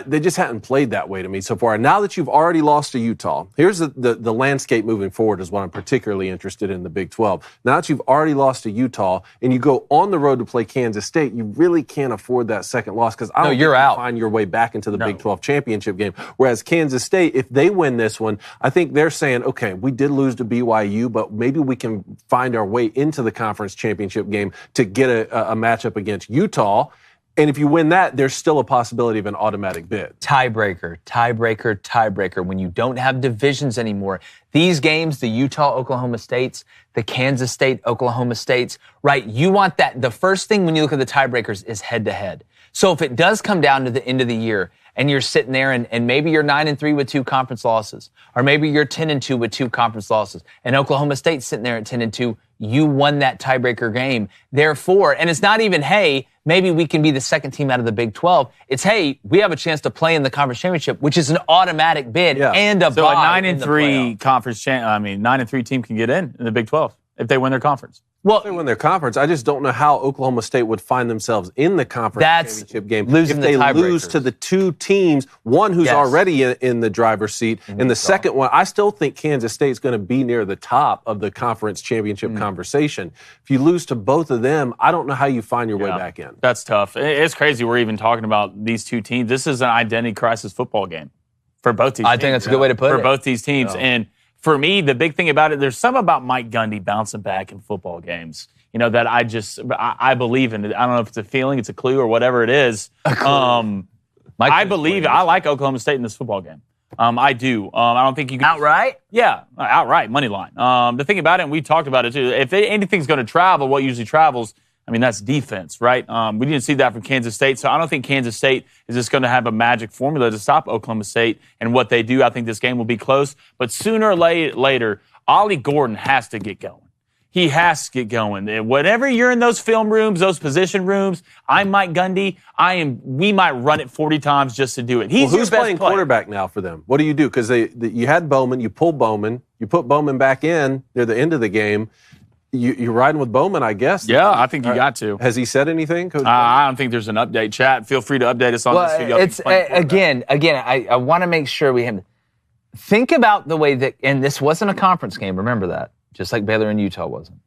they just hadn't played that way to me so far. And now that you've already lost to Utah, here's the landscape moving forward is what I'm particularly interested in the Big 12. Now that you've already lost to Utah and you go on the road to play Kansas State, you really can't afford that second loss because I don't think you find your way back into the Big 12 championship game. Whereas Kansas State, if they win this one, I think they're saying, okay, we did lose to BYU, but maybe we can find our way into the conference championship game to get a matchup against Utah. And if you win that, there's still a possibility of an automatic bid. Tiebreaker. When you don't have divisions anymore, these games, the Utah-Oklahoma States, the Kansas State-Oklahoma States, right? You want that. The first thing when you look at the tiebreakers is head-to-head. So if it does come down to the end of the year and you're sitting there and maybe you're 9-3 with 2 conference losses, or maybe you're 10-2 with 2 conference losses, and Oklahoma State's sitting there at 10-2, you won that tiebreaker game. Therefore, and it's not even, hey, maybe we can be the second team out of the Big 12. It's, hey, we have a chance to play in the conference championship, which is an automatic bid and a so bye. So a 9-3 conference, 9-3 team can get in the Big 12 if they win their conference. Well, if they win their conference, I just don't know how Oklahoma State would find themselves in the conference championship game if they lose to the 2 teams, one who's already in the driver's seat, and the second one. I still think Kansas State's going to be near the top of the conference championship conversation. If you lose to both of them, I don't know how you find your way back in. That's tough. It's crazy we're even talking about these 2 teams. This is an identity crisis football game for both these teams. I think that's a good way to put it. For both these teams. And for me, the big thing about it, there's something about Mike Gundy bouncing back in football games, that I believe in. I don't know if it's a feeling, it's a clue, or whatever it is. I like Oklahoma State in this football game. I do. I don't think you can. Outright? Yeah, outright, money line. The thing about it, and we talked about it too, if anything's going to travel, what usually travels, that's defense, right? We didn't see that from Kansas State, so I don't think Kansas State is just going to have a magic formula to stop Oklahoma State and what they do. I think this game will be close, but sooner or later, Ollie Gordon has to get going. He has to get going. And whenever you're in those film rooms, those position rooms, I'm Mike Gundy. We might run it 40 times just to do it. Who's playing quarterback now for them? What do you do? Because you had Bowman, you pulled Bowman, you put Bowman back in near the end of the game. You're riding with Bowman, I guess. Yeah, I think you got to. Has he said anything, Coach? I don't think there's an update. Chat, feel free to update us on this. I want to make sure we have. Think about the way that, and this wasn't a conference game. Remember that, just like Baylor and Utah wasn't.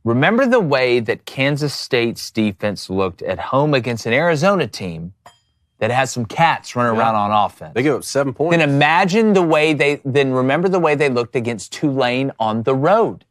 Remember the way that Kansas State's defense looked at home against an Arizona team that has some cats running around on offense. They give up 7 points. Then remember the way they looked against Tulane on the road.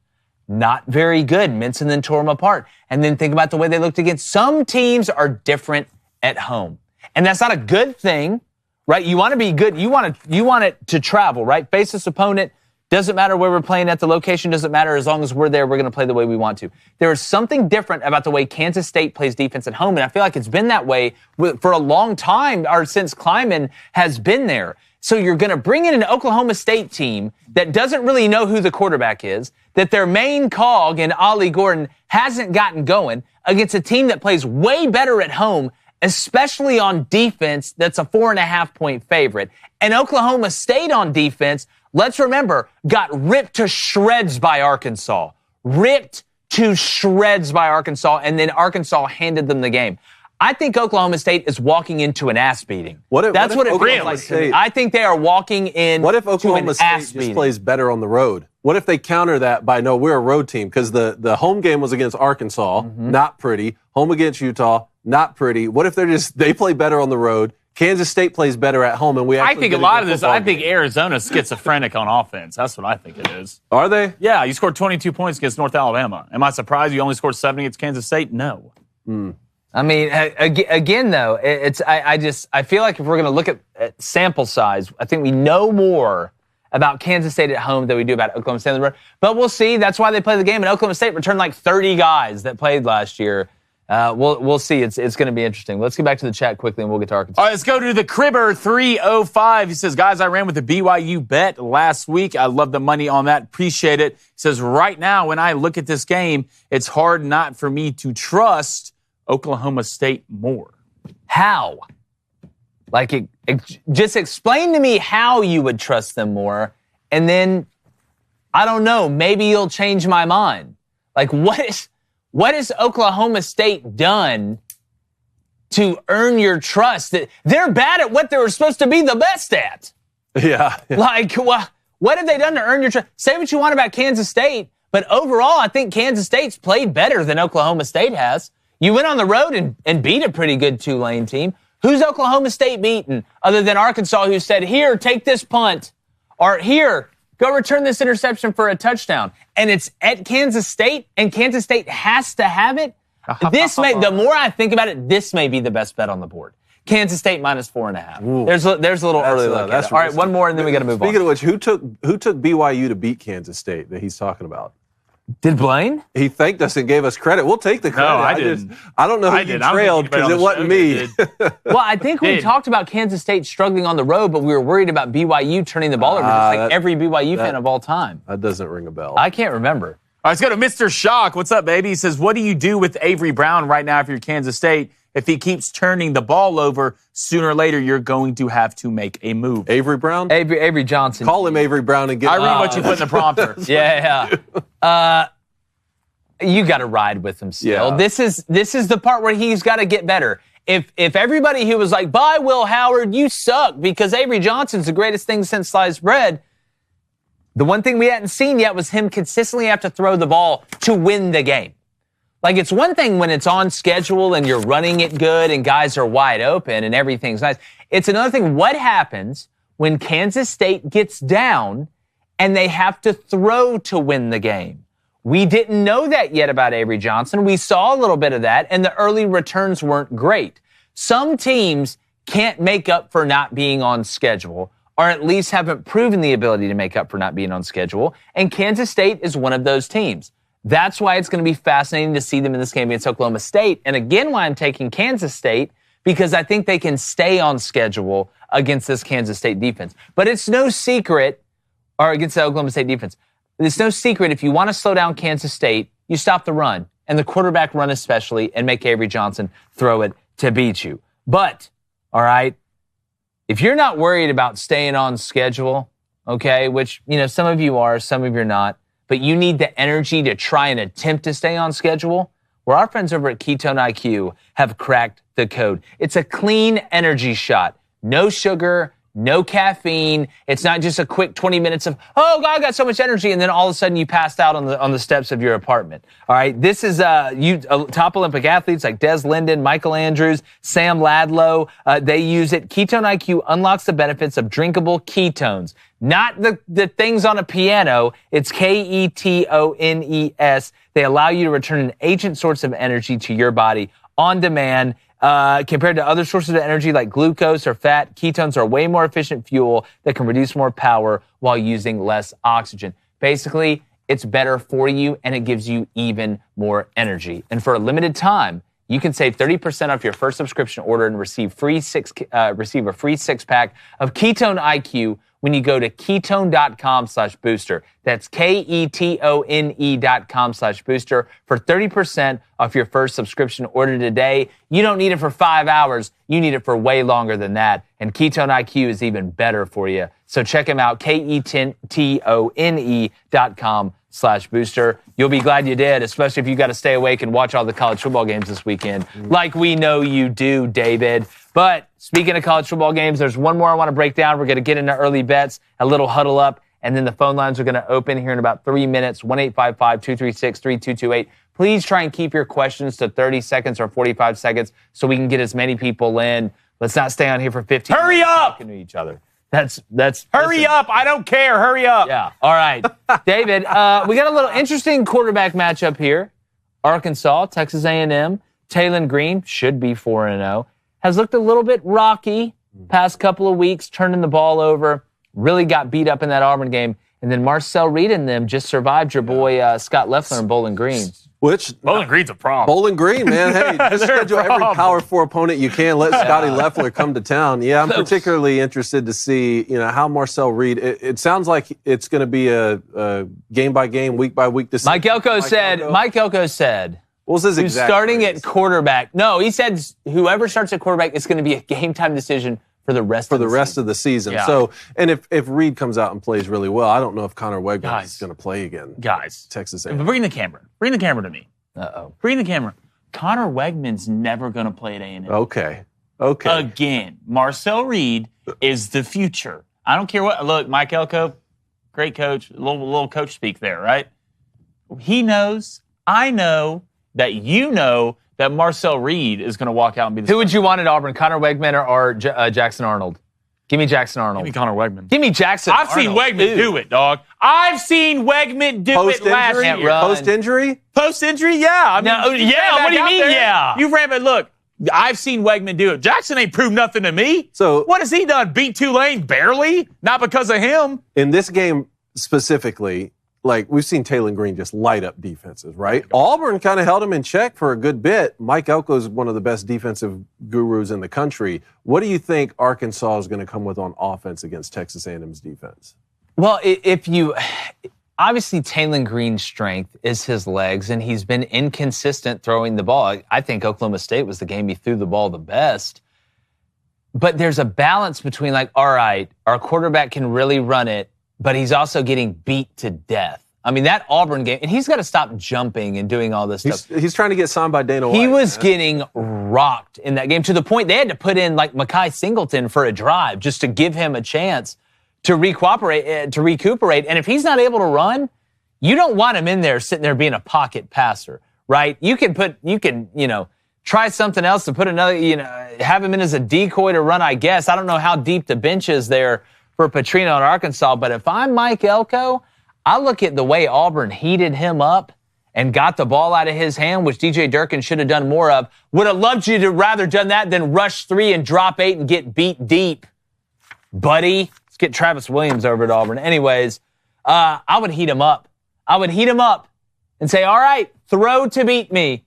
Not very good. Minson then tore them apart. And then think about the way they looked against. Some teams are different at home. And that's not a good thing, right? You want to be good. You want it to travel, right? Face this opponent. Doesn't matter where we're playing at. The location doesn't matter. As long as we're there, we're going to play the way we want to. There is something different about the way Kansas State plays defense at home. And I feel like it's been that way for a long time, or since Kleiman has been there. So you're going to bring in an Oklahoma State team that doesn't really know who the quarterback is, that their main cog in Ollie Gordon hasn't gotten going against a team that plays way better at home, especially on defense, that's a 4.5-point favorite. And Oklahoma State on defense, let's remember, got ripped to shreds by Arkansas. And then Arkansas handed them the game. I think Oklahoma State is walking into an ass beating. That's what it feels like to me. I think they are walking in. What if Oklahoma State just plays better on the road? What if they counter that by, no, we're a road team? Because the home game was against Arkansas, not pretty. Home against Utah, not pretty. What if they play better on the road? Kansas State plays better at home, and we actually I think a lot of this, I think Arizona's schizophrenic on offense. That's what I think it is. Are they? Yeah, you scored 22 points against North Alabama. Am I surprised you only scored 7 against Kansas State? No. I mean, again, though, I feel like if we're going to look at sample size, I think we know more about Kansas State at home than we do about Oklahoma State on the road. But we'll see. That's why they play the game. And Oklahoma State returned like 30 guys that played last year. We'll see. It's going to be interesting. Let's get back to the chat quickly, and we'll get to Arkansas. All right, let's go to the Cribber 305. He says, guys, I ran with the BYU bet last week. I love the money on that. Appreciate it. He says, right now, when I look at this game, it's hard not for me to trust Oklahoma State more. How? Just explain to me how you would trust them more, and then, I don't know, maybe you'll change my mind. What has Oklahoma State done to earn your trust? They're bad at what they were supposed to be the best at. Yeah. What have they done to earn your trust? Say what you want about Kansas State, but overall, I think Kansas State's played better than Oklahoma State has. You went on the road and beat a pretty good Tulane team. Who's Oklahoma State beaten other than Arkansas, who said, here, take this punt, or here, go return this interception for a touchdown? And it's at Kansas State, and Kansas State has to have it. The more I think about it, this may be the best bet on the board. Kansas State minus 4.5. Ooh. There's a little early look at it. All right, one more, and then we got to move on. Speaking of which, who took BYU to beat Kansas State that he's talking about? Did Blaine? He thanked us and gave us credit. We'll take the credit. No, I didn't. I don't know who you trailed because it wasn't me. Well, I think we talked about Kansas State struggling on the road, but we were worried about BYU turning the ball over, just like every BYU fan of all time. That doesn't ring a bell. I can't remember. All right, let's go to Mr. Shock. What's up, baby? He says, what do you do with Avery Brown right now if you're Kansas State? If he keeps turning the ball over, sooner or later, you're going to have to make a move. Avery Brown? Avery Johnson. Call him Avery Brown and get I read what you put in the prompter. Yeah. You got to ride with him still. Yeah. This is the part where he's got to get better. If everybody who was like, bye, Will Howard, you suck because Avery Johnson's the greatest thing since sliced bread, the one thing we hadn't seen yet was him consistently have to throw the ball to win the game. Like, it's one thing when it's on schedule and you're running it good and guys are wide open and everything's nice. It's another thing, what happens when Kansas State gets down and they have to throw to win the game? We didn't know that yet about Avery Johnson. We saw a little bit of that, and the early returns weren't great. Some teams can't make up for not being on schedule, or at least haven't proven the ability to make up for not being on schedule, and Kansas State is one of those teams. That's why it's going to be fascinating to see them in this game against Oklahoma State. And again, why I'm taking Kansas State, because I think they can stay on schedule against this Kansas State defense. But it's no secret, or against the Oklahoma State defense, it's no secret if you want to slow down Kansas State, you stop the run, and the quarterback run especially, and make Avery Johnson throw it to beat you. But, all right, if you're not worried about staying on schedule, okay, which, some of you are, some of you are not, but you need the energy to try and attempt to stay on schedule, well, our friends over at Ketone IQ have cracked the code. It's a clean energy shot. No sugar, no caffeine. It's not just a quick 20 minutes of, oh, God, I got so much energy, and then all of a sudden you passed out on the steps of your apartment. All right, this is top Olympic athletes like Des Linden, Michael Andrews, Sam Ladlow. They use it. Ketone IQ unlocks the benefits of drinkable ketones. Not the things on a piano. It's Ketones. They allow you to return an ancient source of energy to your body on demand. Compared to other sources of energy like glucose or fat, ketones are way more efficient fuel that can produce more power while using less oxygen. Basically, it's better for you and it gives you even more energy. And for a limited time, you can save 30% off your first subscription order and receive a free six-pack of Ketone IQ when you go to ketone.com/booster. That's ketone.com/booster for 30% off your first subscription order today. You don't need it for 5 hours. You need it for way longer than that. And Ketone IQ is even better for you. So check them out, ketone.com/booster. You'll be glad you did, especially if you got to stay awake and watch all the college football games this weekend, like we know you do, David. But speaking of college football games, there's one more I want to break down. We're going to get into early bets, a little huddle up, and then the phone lines are going to open here in about 3 minutes, 1-855-236-3228. Please try and keep your questions to 30 seconds or 45 seconds so we can get as many people in. Let's not stay on here for 15 Hurry minutes up! talking to each other. Hurry up! I don't care. Hurry up. Yeah. All right. David, we got a little interesting quarterback matchup here. Arkansas, Texas A&M. Taylon Green should be 4-0. Has looked a little bit rocky past couple of weeks, turning the ball over. Really got beat up in that Auburn game. And then Marcel Reed and them just survived your boy Scott Loeffler and Bowling Green. Bowling Green's a problem. Bowling Green, man. Hey, just schedule every Power 4 opponent you can. Let Scotty Loeffler come to town. Yeah, I'm particularly interested to see, how Marcel Reed. It sounds like it's going to be a game by game, week by week decision. Mike Elko said. What was his who's exact starting phrase? at quarterback? No, he said whoever starts at quarterback is going to be a game time decision for the rest of the season. Yeah. So, and if Reed comes out and plays really well, I don't know if Connor Wegman is going to play again. Guys, Texas A&M. Bring the camera. Bring the camera to me. Uh-oh. Bring the camera. Connor Wegman's never going to play at A&M. Okay. Again, Marcel Reed is the future. I don't care what. Look, Mike Elko, great coach. A little coach speak there, right? He knows. I know that that Marcel Reed is going to walk out and be the Who would you want at Auburn, Connor Wegman or Jackson Arnold? Give me Jackson Arnold. Give me Connor Wegman. Give me Jackson I've Arnold. seen Wegman do it, dog. I've seen Wegman do it last year. Post-injury? Post-injury, yeah. I mean, what do you mean, yeah? You ran, but look, I've seen Wegman do it. Jackson ain't proved nothing to me. So what has he done? Beat Tulane? Barely? Not because of him. In this game specifically, like, we've seen Taylor Green just light up defenses, right? Auburn kind of held him in check for a good bit. Mike Elko is one of the best defensive gurus in the country. What do you think Arkansas is going to come with on offense against Texas A&M's defense? Well, obviously Taylor Green's strength is his legs, and he's been inconsistent throwing the ball. I think Oklahoma State was the game he threw the ball the best. But there's a balance between, like, all right, our quarterback can really run it, but he's also getting beat to death. I mean, that Auburn game, and he's got to stop jumping and doing all this stuff. He's trying to get signed by Dana White. He was getting rocked in that game to the point they had to put in, like, Mekhi Singleton for a drive just to give him a chance to recuperate. And if he's not able to run, you don't want him in there sitting there being a pocket passer, right? You can try something else to put another, have him in as a decoy to run, I guess. I don't know how deep the bench is there for Petrino in Arkansas, but if I'm Mike Elko, I look at the way Auburn heated him up and got the ball out of his hand, which DJ Durkin should have done more of. Would have loved you to rather done that than rush 3 and drop 8 and get beat deep. Buddy, let's get Travis Williams over at Auburn. Anyways, I would heat him up. I would heat him up and say, all right, throw to beat me.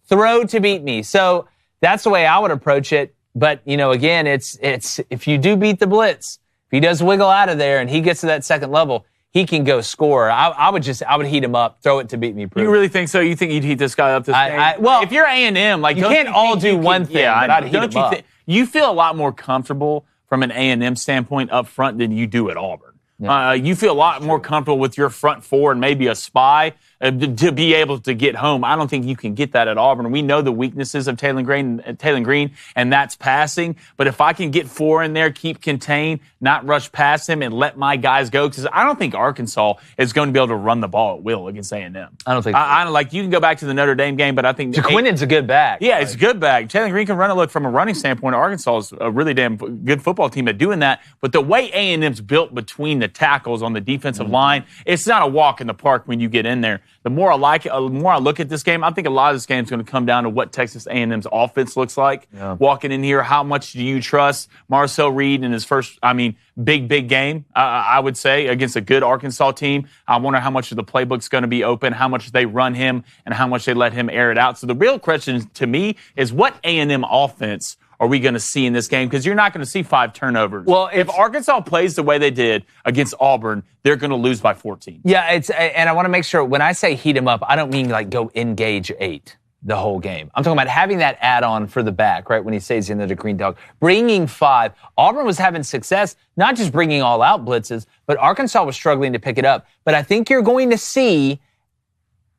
Throw to beat me. So that's the way I would approach it. But, again, it's if you do beat the blitz, if he does wiggle out of there and he gets to that second level, he can go score. I would heat him up, throw it to beat me. You really think so? You think you'd heat this guy up this game? Well, if you're A&M, like, you can't all do one thing. Yeah, but I'd heat him up. You feel a lot more comfortable from an A&M standpoint up front than you do at Auburn. Yeah. You feel a lot more comfortable with your front four and maybe a spy to be able to get home. I don't think you can get that at Auburn. We know the weaknesses of Taylor Green, and that's passing. But if I can get 4 in there, keep contained, not rush past him, and let my guys go, because I don't think Arkansas is going to be able to run the ball at will against A&M. I don't think. I don't like. You can go back to the Notre Dame game, but I think Jaquinnon's a good back. Yeah, it's a good back. Taylor Green can run it. Look, from a running standpoint, Arkansas is a really damn good football team at doing that. But the way A&M's built between the tackles on the defensive line, it's not a walk in the park when you get in there. The more I like it, the more I look at this game, I think a lot of this game is going to come down to what Texas A&M's offense looks like. Yeah. Walking in here, how much do you trust Marcel Reed in his first, big game, I would say, against a good Arkansas team. I wonder how much of the playbook's going to be open, how much they run him, and how much they let him air it out. So the real question to me is, what A&M offense are we going to see in this game? Because you're not going to see 5 turnovers. Well, if Arkansas plays the way they did against Auburn, they're going to lose by 14. Yeah, and I want to make sure when I say heat him up, I don't mean like go engage 8 the whole game. I'm talking about having that add-on for the back, right, when he says in the Green Dog. Bringing 5. Auburn was having success, not just bringing all-out blitzes, but Arkansas was struggling to pick it up. But I think you're going to see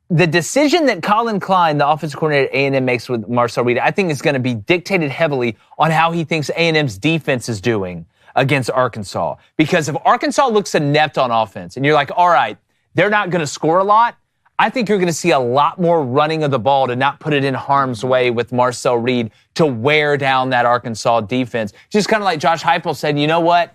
the decision that Colin Klein, the offensive coordinator at A&M, makes with Marcel Reed, I think is going to be dictated heavily on how he thinks A&M's defense is doing against Arkansas. Because if Arkansas looks inept on offense and you're like, all right, they're not going to score a lot, I think you're going to see a lot more running of the ball to not put it in harm's way with Marcel Reed to wear down that Arkansas defense. Just kind of like Josh Heupel said, you know what?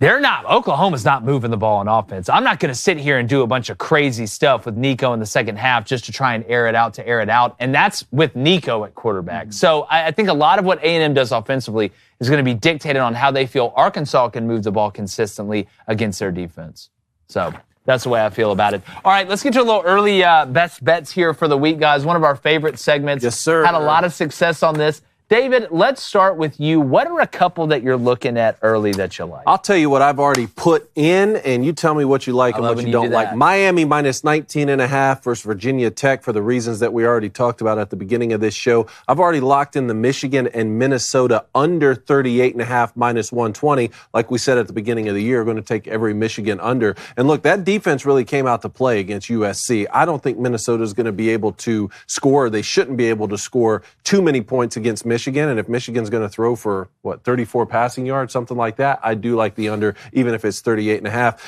Oklahoma's not moving the ball on offense. I'm not going to sit here and do a bunch of crazy stuff with Nico in the second half just to try and air it out. And that's with Nico at quarterback. Mm-hmm. So I think a lot of what A&M does offensively is going to be dictated on how they feel Arkansas can move the ball consistently against their defense. So that's the way I feel about it. All right, let's get to a little early best bets here for the week, guys. One of our favorite segments. Yes, sir. Had a lot of success on this. David, let's start with you. What are a couple that you're looking at early that you like? I'll tell you what I've already put in, and you tell me what you like and what you don't like. Miami minus 19.5 versus Virginia Tech for the reasons that we already talked about at the beginning of this show. I've already locked in the Michigan and Minnesota under 38.5 minus 120. Like we said at the beginning of the year, we're going to take every Michigan under. And look, that defense really came out to play against USC. I don't think Minnesota is going to be able to score. They shouldn't be able to score too many points against Michigan. And if Michigan's going to throw for, 34 passing yards, something like that, I do like the under, even if it's 38.5.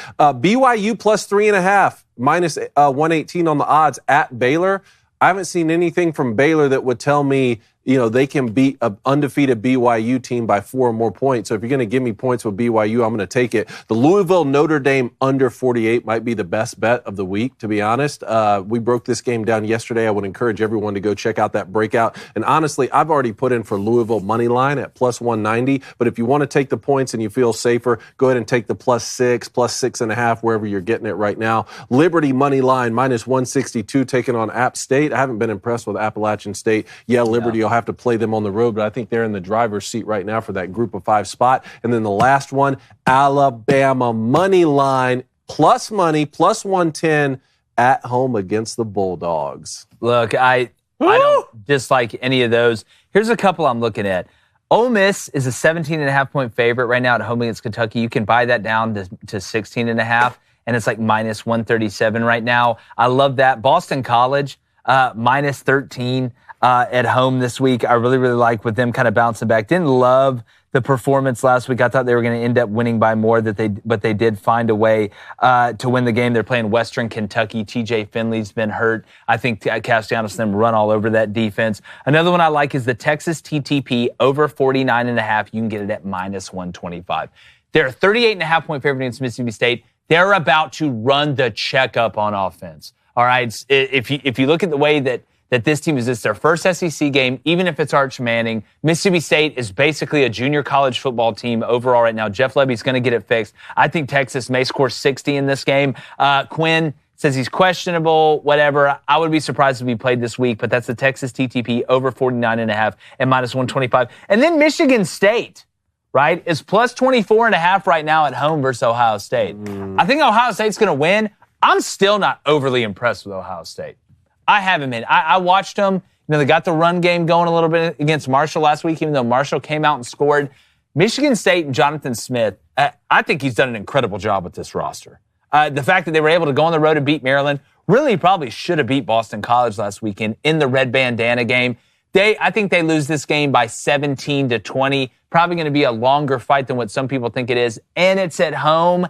BYU plus 3.5, minus 118 on the odds at Baylor. I haven't seen anything from Baylor that would tell me they can beat an undefeated BYU team by 4 or more points. So if you're going to give me points with BYU, I'm going to take it. The Louisville Notre Dame under 48 might be the best bet of the week, to be honest. We broke this game down yesterday. I would encourage everyone to go check out that breakout. And honestly, I've already put in for Louisville money line at plus 190. But if you want to take the points and you feel safer, go ahead and take the +6, +6.5, wherever you're getting it right now. Liberty money line minus 162 taking on App State. I haven't been impressed with Appalachian State. Yeah, Liberty will have to play them on the road, but I think they're in the driver's seat right now for that group of 5 spot. And then the last one, Alabama money line plus money, plus 110 at home against the Bulldogs. Look, I don't dislike any of those. Here's a couple I'm looking at. Ole Miss is a 17.5-point favorite right now at home against Kentucky. You can buy that down to 16.5, and it's like minus 137 right now. I love that. Boston College, minus 13 at home this week. I really, really like with them kind of bouncing back. Didn't love the performance last week. I thought they were going to end up winning by more, but they did find a way to win the game. They're playing Western Kentucky. TJ Finley's been hurt. I think Castellanos and them run all over that defense. Another one I like is the Texas TTP over 49.5. You can get it at minus 125. They're a 38.5-point favorite against Mississippi State. They're about to run the checkup on offense. All right. If you look at the way that this team is, it's their first SEC game, even if it's Arch Manning. Mississippi State is basically a junior college football team overall right now. Jeff Lebby's going to get it fixed. I think Texas may score 60 in this game. Quinn says he's questionable, whatever. I would be surprised if he played this week, but that's the Texas TTP over 49.5 and minus 125. And then Michigan State, right, is plus 24.5 right now at home versus Ohio State. I think Ohio State's going to win. I'm still not overly impressed with Ohio State. I haven't been. I watched them. They got the run game going a little bit against Marshall last week, even though Marshall came out and scored. Michigan State and Jonathan Smith, I think he's done an incredible job with this roster. The fact that they were able to go on the road and beat Maryland, really probably should have beat Boston College last weekend in the red bandana game. I think they lose this game by 17-20. Probably going to be a longer fight than what some people think it is. And it's at home.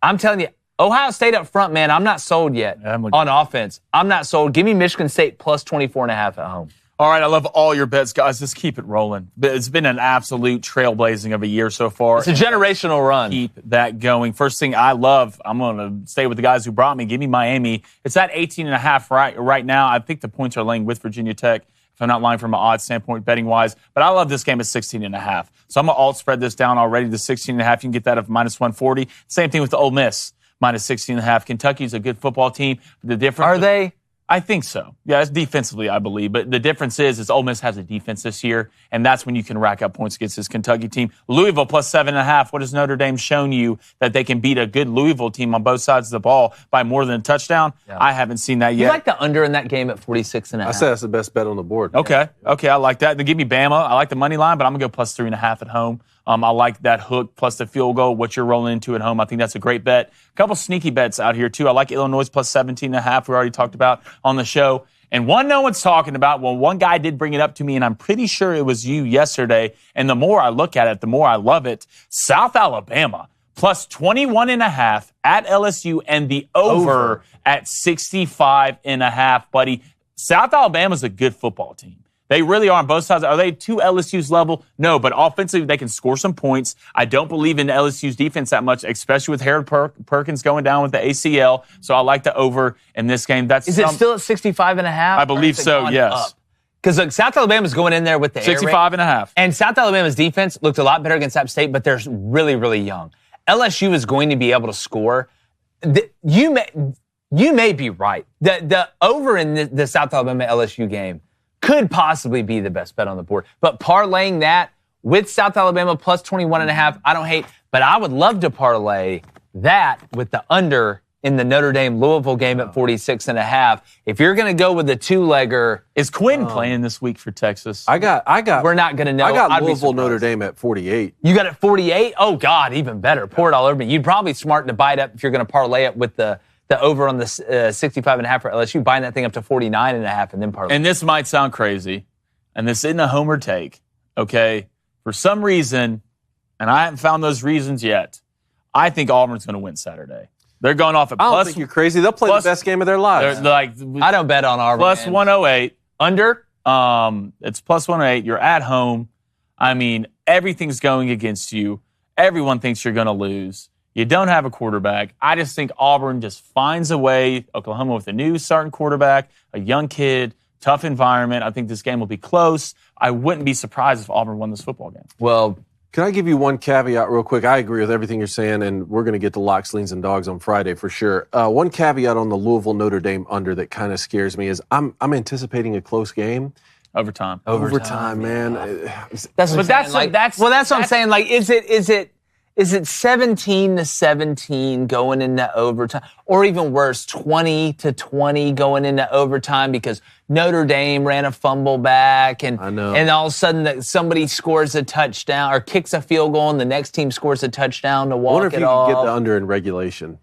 I'm telling you, Ohio State up front, man, I'm not sold yet on offense. I'm not sold. Give me Michigan State plus 24.5 at home. All right, I love all your bets, guys. Just keep it rolling. It's been an absolute trailblazing of a year so far. It's a generational run. Keep that going. First thing I love, I'm going to stay with the guys who brought me. Give me Miami. It's at 18.5 right now. I think the points are laying with Virginia Tech, if I'm not lying from an odds standpoint, betting-wise. But I love this game at 16.5. So I'm going to alt spread this down already to 16.5. You can get that at minus 140. Same thing with the Ole Miss. Minus 16.5. Kentucky's a good football team. The difference are they? I think so. Yeah, it's defensively, I believe. But the difference is Ole Miss has a defense this year, and that's when you can rack up points against this Kentucky team. Louisville plus 7.5. What has Notre Dame shown you that they can beat a good Louisville team on both sides of the ball by more than a touchdown? Yeah. I haven't seen that yet. You like the under in that game at 46.5? I said that's the best bet on the board. Okay, I like that. Then give me Bama. I like the money line, but I'm going to go plus 3.5 at home. I like that hook plus the field goal, what you're rolling into at home. I think that's a great bet. A couple sneaky bets out here, too. I like Illinois plus 17.5. We already talked about on the show. And one no one's talking about, well, one guy did bring it up to me, and I'm pretty sure it was you yesterday. And the more I look at it, the more I love it. South Alabama plus 21.5 at LSU and the over at 65.5, buddy. South Alabama's a good football team. They really are on both sides. Are they to LSU's level? No, but offensively, they can score some points. I don't believe in LSU's defense that much, especially with Harold Perkins going down with the ACL. So I like the over in this game. Is it still at 65.5? I believe so, yes. Because look, South Alabama's going in there with the 65.5. And South Alabama's defense looked a lot better against App State, but they're really, really young. LSU is going to be able to score. You may be right. The over in the South Alabama LSU game could possibly be the best bet on the board. But parlaying that with South Alabama plus 21.5, I don't hate. But I would love to parlay that with the under in the Notre Dame-Louisville game at 46.5. If you're going to go with the two-legger. Is Quinn playing this week for Texas? I got. We're not going to know. I got Louisville Notre Dame at 48. You got it 48? Oh, God, even better. Pour it all over me. You'd probably smart to buy it up if you're going to parlay it with the over on the 65.5 for LSU, buying that thing up to 49.5 and then parlay. And this might sound crazy, and this isn't a homer take, okay? For some reason, and I haven't found those reasons yet, I think Auburn's going to win Saturday. They're going off at plus. I don't think you're crazy. They'll play the best game of their lives. Like, I don't bet on Auburn. Plus 108. Under? It's plus 108. You're at home. I mean, everything's going against you. Everyone thinks you're going to lose. You don't have a quarterback. I just think Auburn just finds a way. Oklahoma with a new starting quarterback, a young kid, tough environment. I think this game will be close. I wouldn't be surprised if Auburn won this football game. Well, can I give you one caveat real quick? I agree with everything you're saying, and we're going to get to locks, leans, and dogs on Friday for sure. One caveat on the Louisville-Notre Dame under that kind of scares me is I'm anticipating a close game. Overtime, man. That's what I'm saying. Like, is it 17-17 going into overtime, or even worse, 20-20 going into overtime because Notre Dame ran a fumble back, and all of a sudden somebody scores a touchdown or kicks a field goal, and the next team scores a touchdown to walk it off. I wonder if you could get the under in regulation.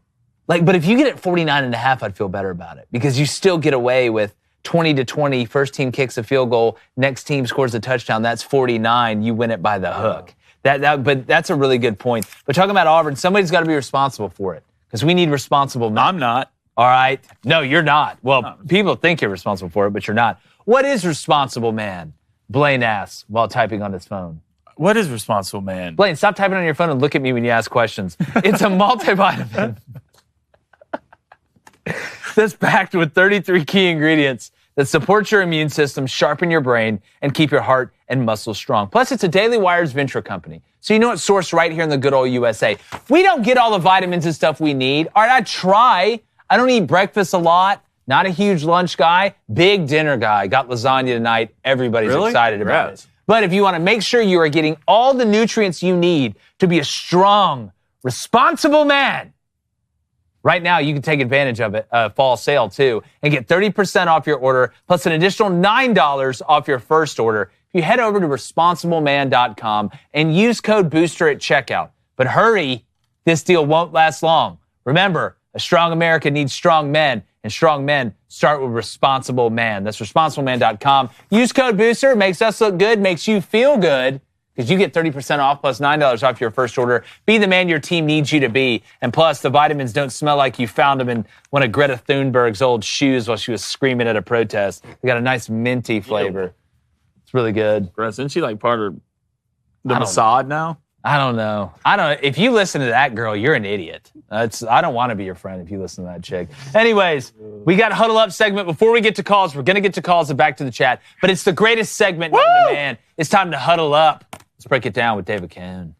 But if you get it 49.5, I'd feel better about it because you still get away with 20-20. First team kicks a field goal, next team scores a touchdown. That's 49. You win it by the hook. But that's a really good point. But talking about Auburn, somebody's got to be responsible for it because we need responsible men. I'm not. All right. No, you're not. Well, people think you're responsible for it, but you're not. What is responsible man? Blaine asks while typing on his phone. What is responsible man? Blaine, stop typing on your phone and look at me when you ask questions. It's a multivitamin that's packed with 33 key ingredients that supports your immune system, sharpen your brain, and keep your heart and muscles strong. Plus, it's a Daily Wire's venture company, so you know it's sourced right here in the good old USA. We don't get all the vitamins and stuff we need. All right, I try. I don't eat breakfast a lot. Not a huge lunch guy. Big dinner guy. Got lasagna tonight. Everybody's excited about it. But if you want to make sure you are getting all the nutrients you need to be a strong, responsible man, right now, you can take advantage of it, fall sale too, and get 30% off your order, plus an additional $9 off your first order. If you head over to responsibleman.com and use code BOOSTER at checkout. But hurry, this deal won't last long. Remember, a strong America needs strong men, and strong men start with Responsible Man. That's responsibleman.com. Use code BOOSTER. Makes us look good, makes you feel good, because you get 30% off plus $9 off your first order. Be the man your team needs you to be. And plus, the vitamins don't smell like you found them in one of Greta Thunberg's old shoes while she was screaming at a protest. They got a nice minty flavor. It's really good. Isn't she like part of the Mossad now? I don't know. If you listen to that girl, you're an idiot. I don't want to be your friend if you listen to that chick. Anyways, we got Huddle Up segment. Before we get to calls, we're going to get to calls and back to the chat. But it's the greatest segment known to man. It's time to Huddle Up. Let's break it down with David Cohn.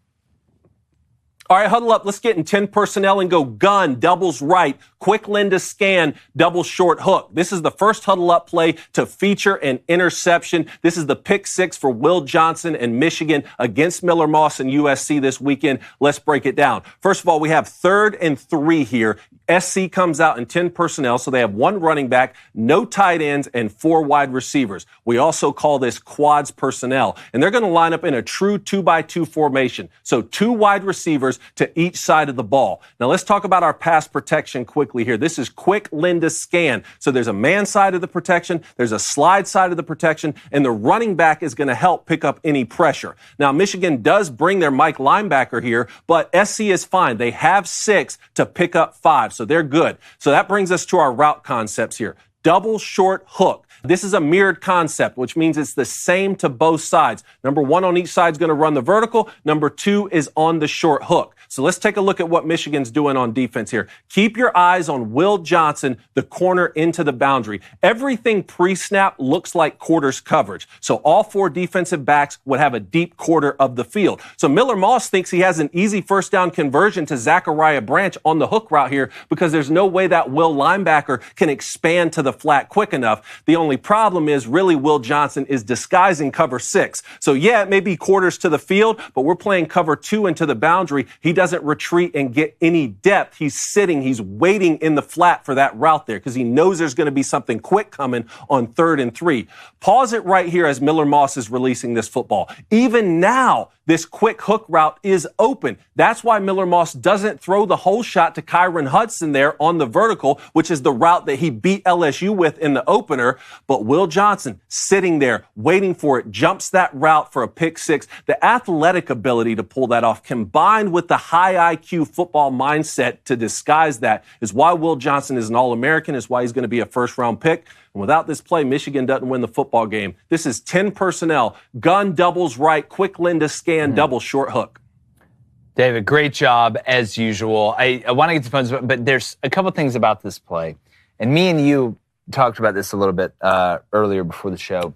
All right, huddle up. Let's get in 10 personnel and go gun, doubles right, quick Linda scan, double short hook. This is the first huddle up play to feature an interception. This is the pick six for Will Johnson and Michigan against Miller Moss and USC this weekend. Let's break it down. First of all, we have 3rd and 3 here. SC comes out in 10 personnel, so they have 1 running back, no tight ends, and 4 wide receivers. We also call this quads personnel, and they're going to line up in a true 2-by-2 formation. So 2 wide receivers to each side of the ball. Now let's talk about our pass protection quickly here. This is quick Linda scan. So there's a man side of the protection, there's a slide side of the protection, and the running back is going to help pick up any pressure. Now Michigan does bring their Mike linebacker here, but SC is fine. They have 6 to pick up 5. So they're good. So that brings us to our route concepts here. Double short hook. This is a mirrored concept, which means it's the same to both sides. Number 1 on each side is going to run the vertical. Number 2 is on the short hook. So let's take a look at what Michigan's doing on defense here. Keep your eyes on Will Johnson, the corner into the boundary. Everything pre-snap looks like quarters coverage. So all 4 defensive backs would have a deep quarter of the field. So Miller Moss thinks he has an easy first down conversion to Zachariah Branch on the hook route here because there's no way that Will linebacker can expand to the flat quick enough. The only problem is really Will Johnson is disguising cover 6. So yeah, it may be quarters to the field, but we're playing cover 2 into the boundary. He doesn't retreat and get any depth. He's sitting, he's waiting in the flat for that route there because he knows there's going to be something quick coming on 3rd and 3. Pause it right here as Miller Moss is releasing this football. Even now, this quick hook route is open. That's why Miller Moss doesn't throw the whole shot to Kyron Hudson there on the vertical, which is the route that he beat LSU with in the opener. But Will Johnson sitting there waiting for it, jumps that route for a pick six. The athletic ability to pull that off combined with the high IQ football mindset to disguise that is why Will Johnson is an All-American, is why he's going to be a first-round pick. And without this play, Michigan doesn't win the football game. This is 10 personnel, gun doubles right, quick Linda scan, double short hook. David, great job as usual. I want to get to phones, but there's a couple things about this play. And me and you talked about this a little bit earlier before the show.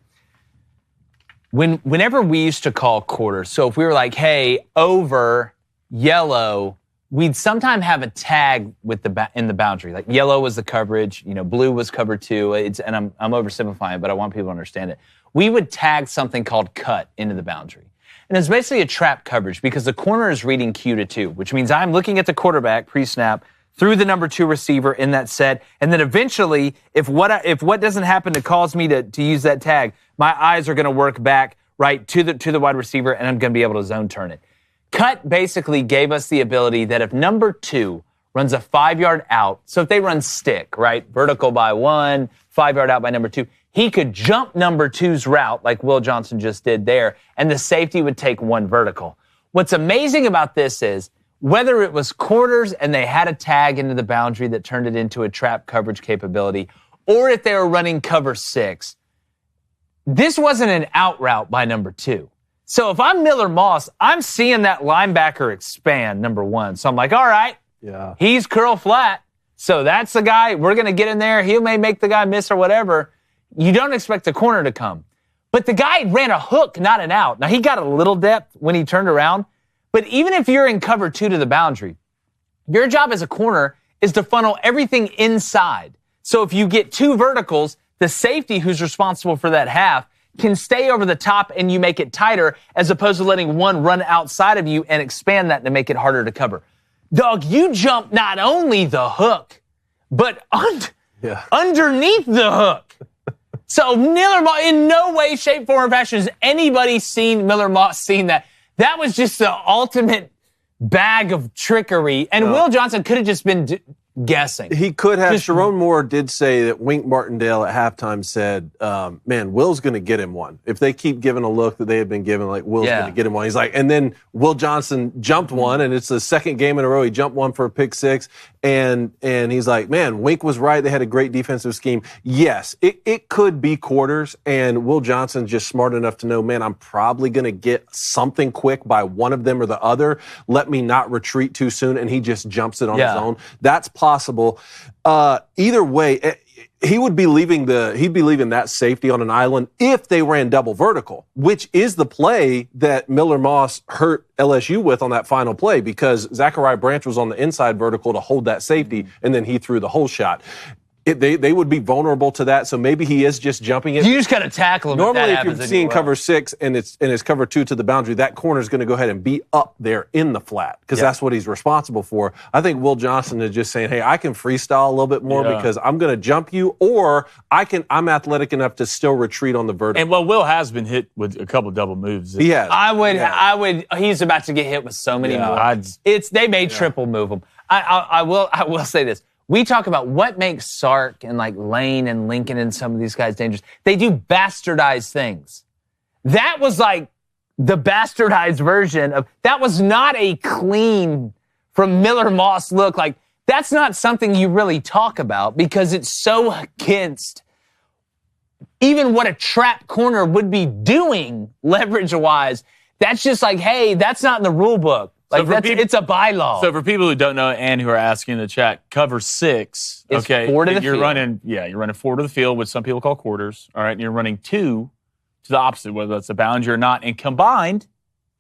Whenever we used to call quarters, so if we were like, hey, over, yellow, we'd sometimes have a tag with in the boundary. Like yellow was the coverage, blue was cover two. And I'm oversimplifying it, but I want people to understand it. We would tag something called cut into the boundary. And it's basically a trap coverage because the corner is reading Q to 2, which means I'm looking at the quarterback pre-snap through the number 2 receiver in that set. And then eventually, if what doesn't happen to cause me to use that tag, my eyes are going to work back right to the wide receiver, and I'm going to be able to zone turn it. Cut basically gave us the ability that if number 2 runs a 5-yard out, so if they run stick, right, vertical by 1, 5-yard out by number 2, he could jump number 2's route like Will Johnson just did there, and the safety would take 1 vertical. What's amazing about this is whether it was quarters and they had a tag into the boundary that turned it into a trap coverage capability, or if they were running cover 6, this wasn't an out route by number 2. So if I'm Miller Moss, I'm seeing that linebacker expand, number 1. So I'm like, all right, he's curl flat. So that's the guy. We're going to get in there. He may make the guy miss or whatever. You don't expect the corner to come. But the guy ran a hook, not an out. Now, he got a little depth when he turned around. But even if you're in cover 2 to the boundary, your job as a corner is to funnel everything inside. So if you get 2 verticals, the safety who's responsible for that half can stay over the top and you make it tighter as opposed to letting one run outside of you and expand that to make it harder to cover. Dog, you jump not only the hook, but underneath the hook. So Miller Moss, in no way, shape, form, or fashion has anybody seen Miller Moss seen that. That was just the ultimate bag of trickery. And Will Johnson could have just been guessing. He could have. Sharon Moore did say that Wink Martindale at halftime said, man, Will's going to get him one. If they keep giving a look that they have been given, like, Will's going to get him one. He's like, and then Will Johnson jumped one, and it's the second game in a row. He jumped one for a pick 6, and he's like, man, Wink was right. They had a great defensive scheme. Yes, it could be quarters, and Will Johnson's just smart enough to know, man, I'm probably going to get something quick by one of them or the other. Let me not retreat too soon, and he just jumps it on his own. That's possible. Either way, he'd be leaving that safety on an island if they ran double vertical, which is the play that Miller Moss hurt LSU with on that final play because Zachariah Branch was on the inside vertical to hold that safety, and then he threw the whole shot. They would be vulnerable to that, so maybe he is just jumping it. You just got to tackle him. Normally, if you're seeing cover 6 and it's cover 2 to the boundary, that corner is going to go ahead and be up there in the flat because that's what he's responsible for. I think Will Johnson is just saying, hey, I can freestyle a little bit more because I'm going to jump you, or I'm athletic enough to still retreat on the vertical. And Will has been hit with a couple double moves. He has. I would. He's about to get hit with so many more. They may triple move him. I will say this. We talk about what makes Sark and like Lane and Lincoln and some of these guys dangerous. They do bastardized things. That was like the bastardized version of, that was not a clean from Miller Moss look. Like, that's not something you really talk about because it's so against even what a trap corner would be doing leverage-wise. That's just like, hey, that's not in the rule book. Like, it's a bylaw. So for people who don't know and who are asking in the chat, cover 6, it's 4 to the you're field. You're running 4 to the field, which some people call quarters. All right, and you're running 2 to the opposite, whether that's a boundary or not. And combined,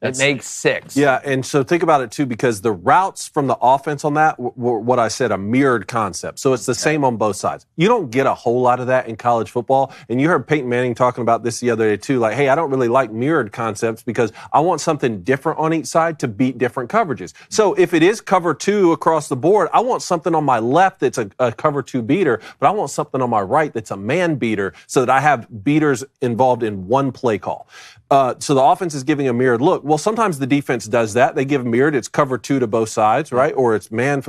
it makes 6. Yeah, and so think about it, too, because the routes from the offense on that were what I said, a mirrored concept. So it's the same on both sides. You don't get a whole lot of that in college football. And you heard Peyton Manning talking about this the other day, too. Like, hey, I don't really like mirrored concepts because I want something different on each side to beat different coverages. So if it is cover 2 across the board, I want something on my left that's a cover 2 beater, but I want something on my right that's a man beater so that I have beaters involved in one play call. So the offense is giving a mirrored look. Well, sometimes the defense does that. They give mirrored. It's cover 2 to both sides, right? Or it's man.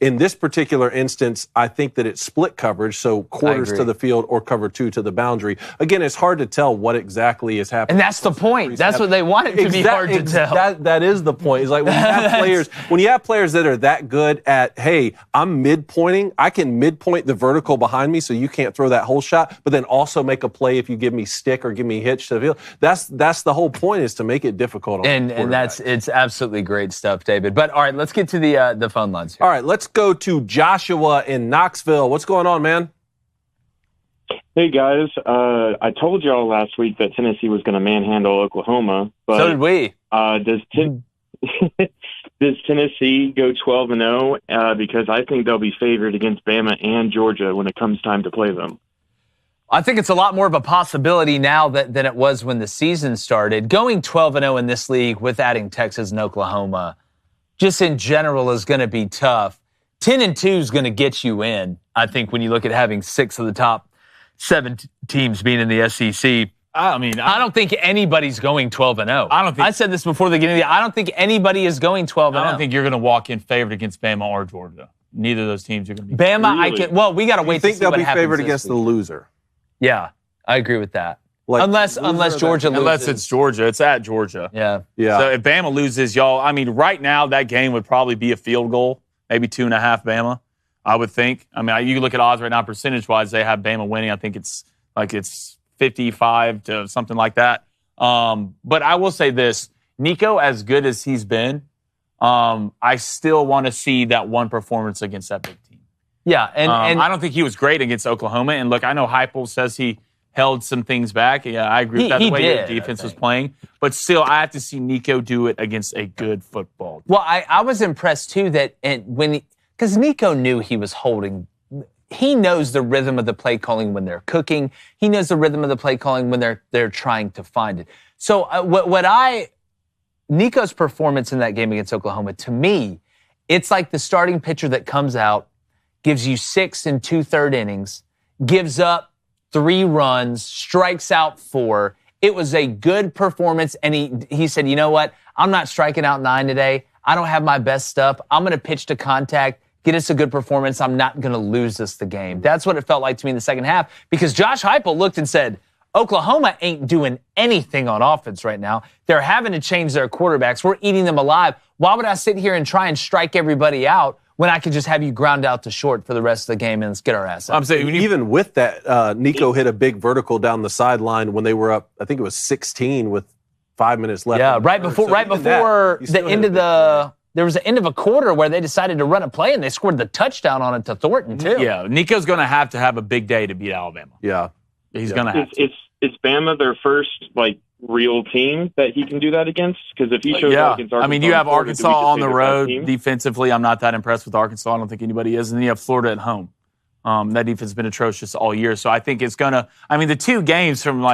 In this particular instance, I think that it's split coverage, so quarters to the field or cover 2 to the boundary. Again, it's hard to tell what exactly is happening. And that's the point. That's what they want it to be hard to tell. That is the point. It's like when you have players that are that good at, hey, I'm midpointing. I can midpoint the vertical behind me so you can't throw that whole shot, but then also make a play if you give me stick or give me hitch to the field. That's the whole point, is to make it difficult. And it's absolutely great stuff, David. But all right, let's get to the phone lines here. All right, let's go to Joshua in Knoxville. What's going on, man? Hey guys, I told y'all last week that Tennessee was going to manhandle Oklahoma, but so did we. Does Tennessee go 12-0? Because I think they'll be favored against Bama and Georgia when it comes time to play them. I think it's a lot more of a possibility now than it was when the season started. Going 12-0 in this league with adding Texas and Oklahoma, just in general, is going to be tough. 10-2 is going to get you in, I think, when you look at having 6 of the top 7 teams being in the SEC. I don't think anybody's going 12-0. I said this before the beginning of the year. I don't think anybody is going 12-0. I don't think you're going to walk in favored against Bama or Georgia. Neither of those teams are going to be. Bama, really? We got to wait to see what happens. You think they'll be favored against the loser? Yeah, I agree with that. Like, unless Georgia loses. Unless it's Georgia. It's at Georgia. Yeah. So if Bama loses, y'all, right now that game would probably be a field goal, maybe 2.5 Bama, I would think. You look at odds right now, percentage-wise, they have Bama winning. I think it's 55 to something like that. But I will say this, Nico, as good as he's been, I still want to see that one performance against that big team. Yeah, and I don't think he was great against Oklahoma. And look, I know Heupel says he held some things back. Yeah, I agree with that, the way your defense was playing. But still, I have to see Nico do it against a good football team. Well, I was impressed, too, that because Nico knew he was holding. He knows the rhythm of the play calling when they're cooking. He knows the rhythm of the play calling when they're trying to find it. So Nico's performance in that game against Oklahoma, to me, it's like the starting pitcher that comes out, gives you 6 2/3 innings, gives up 3 runs, strikes out 4. It was a good performance, and he said, you know what? I'm not striking out 9 today. I don't have my best stuff. I'm going to pitch to contact, get us a good performance. I'm not going to lose us the game. That's what it felt like to me in the second half, because Josh Heupel looked and said, Oklahoma ain't doing anything on offense right now. They're having to change their quarterbacks. We're eating them alive. Why would I sit here and try and strike everybody out when I could just have you ground out to short for the rest of the game and let's get our ass out? I'm saying, even with that, Nico hit a big vertical down the sideline when they were up, I think it was 16 with 5 minutes left. Yeah, right before the end of there was the end of a quarter where they decided to run a play and they scored the touchdown on it to Thornton, too. Yeah, Nico's going to have a big day to beat Alabama. Yeah. He's going to have to. Is Bama their first, real team that he can do that against? Because if he shows up against Arkansas, you have Arkansas on the road. Defensively, I'm not that impressed with Arkansas. I don't think anybody is. And then you have Florida at home. That defense has been atrocious all year. So I think it's going to – the 2 games from,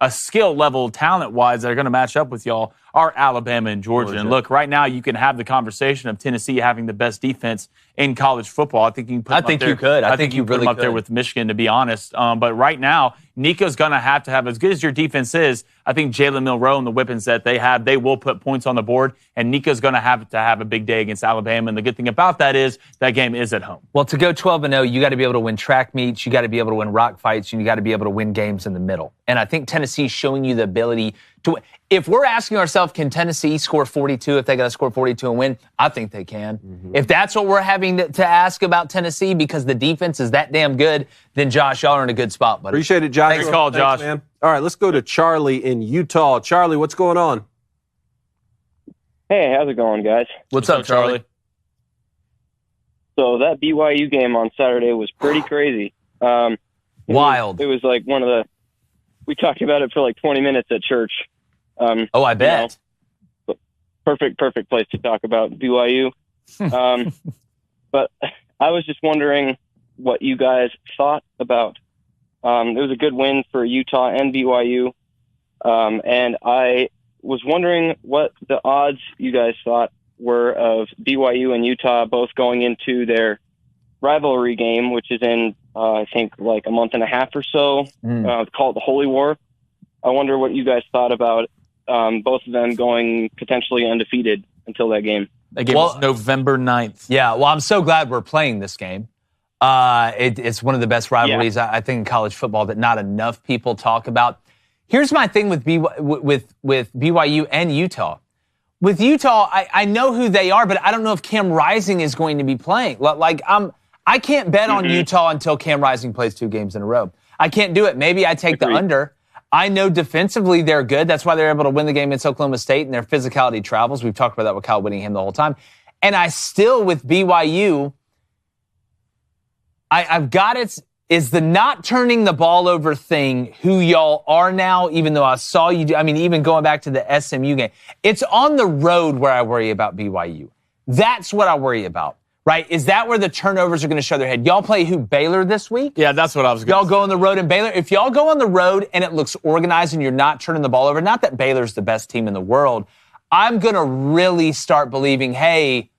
a skill level, talent-wise, that are going to match up with y'all are Alabama and Georgia. And look, right now you can have the conversation of Tennessee having the best defense in college football. I think you can put them up there. You could. I think you put them up there with Michigan, to be honest. But right now, Nico's going to have, as good as your defense is, I think Jalen Milroe and the weapons that they have, they will put points on the board. And Nico's going to have a big day against Alabama. And the good thing about that is that game is at home. Well, to go 12-0, you got to be able to win track meets, you got to be able to win rock fights, and you got to be able to win games in the middle. And I think Tennessee's showing you the ability to win. If we're asking ourselves, can Tennessee score 42 if they got to score 42 and win? I think they can. Mm-hmm. If that's what we're having to ask about Tennessee because the defense is that damn good, then Josh, y'all are in a good spot, buddy. Appreciate it, Josh. Thanks, Josh. Thanks, man. All right, let's go to Charlie in Utah. Charlie, what's going on? Hey, how's it going, guys? What's up, Charlie? So that BYU game on Saturday was pretty crazy. Wild. It was one of the – we talked about it for 20 minutes at church. I bet. Perfect place to talk about BYU. But I was just wondering what you guys thought about. It was a good win for Utah and BYU. And I was wondering what the odds you guys thought were of BYU and Utah both going into their rivalry game, which is in, I think, a month and a half or so, called the Holy War. I wonder what you guys thought about both of them going potentially undefeated until that game. That game was November 9th. Yeah, well, I'm so glad we're playing this game. It's one of the best rivalries, I think, in college football that not enough people talk about. Here's my thing with BYU and Utah. With Utah, I know who they are, but I don't know if Cam Rising is going to be playing. I can't bet on Utah until Cam Rising plays 2 games in a row. I can't do it. Maybe I take the under. I know defensively they're good. That's why they're able to win the game against Oklahoma State, and their physicality travels. We've talked about that with Kyle Whittingham the whole time. And I still, with BYU, I've got it. Is the not turning the ball over thing who y'all are now, even though I saw you do, I mean, even going back to the SMU game, it's on the road where I worry about BYU. That's what I worry about, right? Is that where the turnovers are going to show their head? Y'all play who, Baylor this week? Yeah, that's what I was going to say. Y'all go on the road in Baylor. If y'all go on the road and it looks organized and you're not turning the ball over, not that Baylor's the best team in the world, I'm going to really start believing, hey,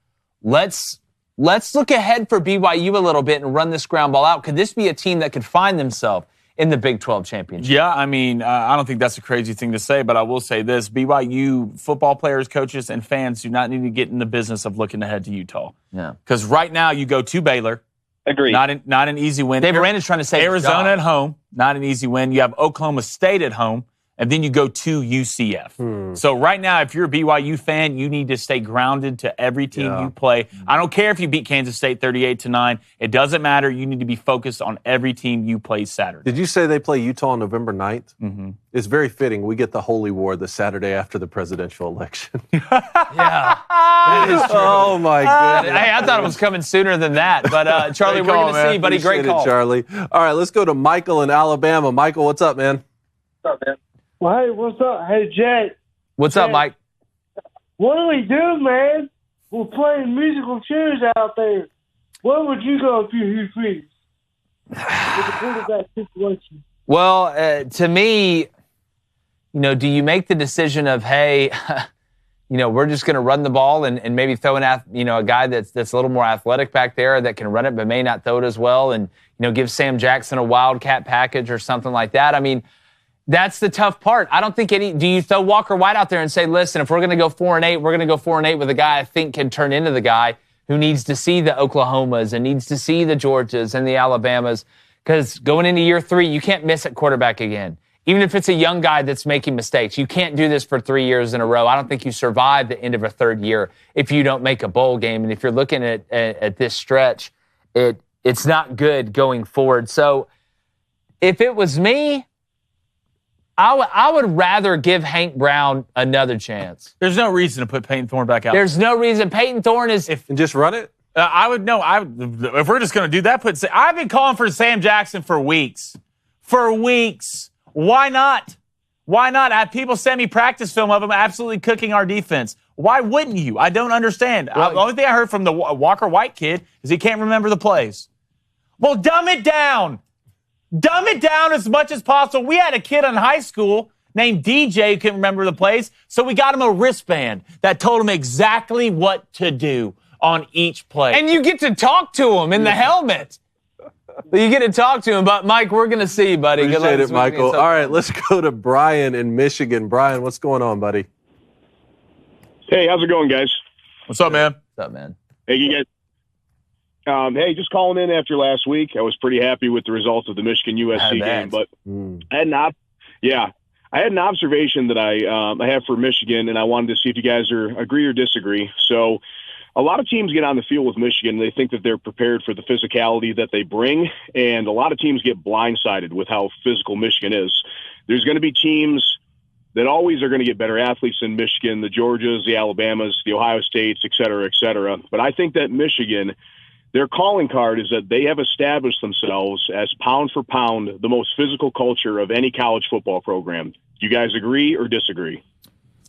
let's look ahead for BYU a little bit and run this ground ball out. Could this be a team that could find themselves in the Big 12 championship? Yeah, I mean, I don't think that's a crazy thing to say, but I will say this. BYU football players, coaches, and fans do not need to get in the business of looking ahead to Utah. Yeah. Because right now you go to Baylor. Agreed. Not an easy win. Dave Aranda's trying to say Arizona at home, not an easy win. You have Oklahoma State at home, and then you go to UCF. So right now, if you're a BYU fan, you need to stay grounded to every team you play. I don't care if you beat Kansas State 38-9. It doesn't matter. You need to be focused on every team you play Saturday. Did you say they play Utah on November 9th? Mm-hmm. It's very fitting. We get the Holy War the Saturday after the presidential election. Yeah. That is true. Oh, my goodness. Hey, I thought it was coming sooner than that. But, Charlie, we're going to see, buddy. Great call. Charlie. All right, let's go to Michael in Alabama. Michael, what's up, man? What's up, man? Well, hey, what's up? Hey, Jay. What's up, Mike? What do we do, man? We're playing musical chairs out there. Where would you go if you're Hugh Freeze? With the quarterback situation. Well, to me, do you make the decision of, hey, we're just going to run the ball and maybe throw a guy that's a little more athletic back there that can run it but may not throw it as well, and give Sam Jackson a wildcat package or something like that? I mean, that's the tough part. I don't think do you throw Walker White out there and say, listen, if we're going to go 4-8, we're going to go 4-8 with a guy I think can turn into the guy who needs to see the Oklahomas and needs to see the Georgias and the Alabamas, because going into year 3, you can't miss at quarterback again. Even if it's a young guy that's making mistakes, you can't do this for 3 years in a row. I don't think you survive the end of a third year if you don't make a bowl game. And if you're looking at this stretch, it's not good going forward. So if it was me, I would rather give Hank Brown another chance. There's no reason to put Peyton Thorne back out. There's no reason. Peyton Thorne is... And just run it? If we're just going to do that, I've been calling for Sam Jackson for weeks. Why not? Why not? I have people send me practice film of him absolutely cooking our defense. Why wouldn't you? I don't understand. The only thing I heard from the Walker White kid is he can't remember the plays. Well, dumb it down. Dumb it down as much as possible. We had a kid in high school named DJ who couldn't remember the plays, so we got him a wristband that told him exactly what to do on each play. And you get to talk to him in the helmet. You get to talk to him. But, Mike, we're going to see, buddy. Appreciate it, Michael. All right, let's go to Brian in Michigan. Brian, what's going on, buddy? Hey, how's it going, guys? What's up, man? What's up, man? Hey, you guys. Hey, just calling in after last week. I was pretty happy with the results of the Michigan USC game, but I had an observation that I have for Michigan, and I wanted to see if you guys agree or disagree. So, a lot of teams get on the field with Michigan. They think that they're prepared for the physicality that they bring, and a lot of teams get blindsided with how physical Michigan is. There's going to be teams that always are going to get better athletes than Michigan, the Georgias, the Alabamas, the Ohio States, et cetera, et cetera. But I think that Michigan, their calling card is that they have established themselves as pound for pound the most physical culture of any college football program. Do you guys agree or disagree?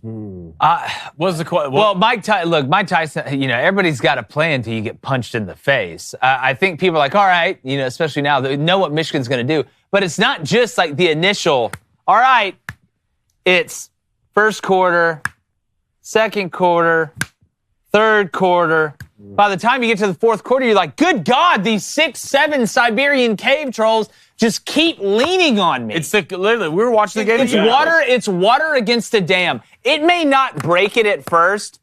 What's the question? Well, Mike Tyson, everybody's got a plan until you get punched in the face. I think people are like, all right, especially now, they know what Michigan's going to do. But it's not just like the initial, all right, it's first quarter, second quarter, third quarter. By the time you get to the fourth quarter, you're like, good God, these 6'7" Siberian cave trolls just keep leaning on me. Literally, we were watching the game. It's water against a dam. It may not break it at first,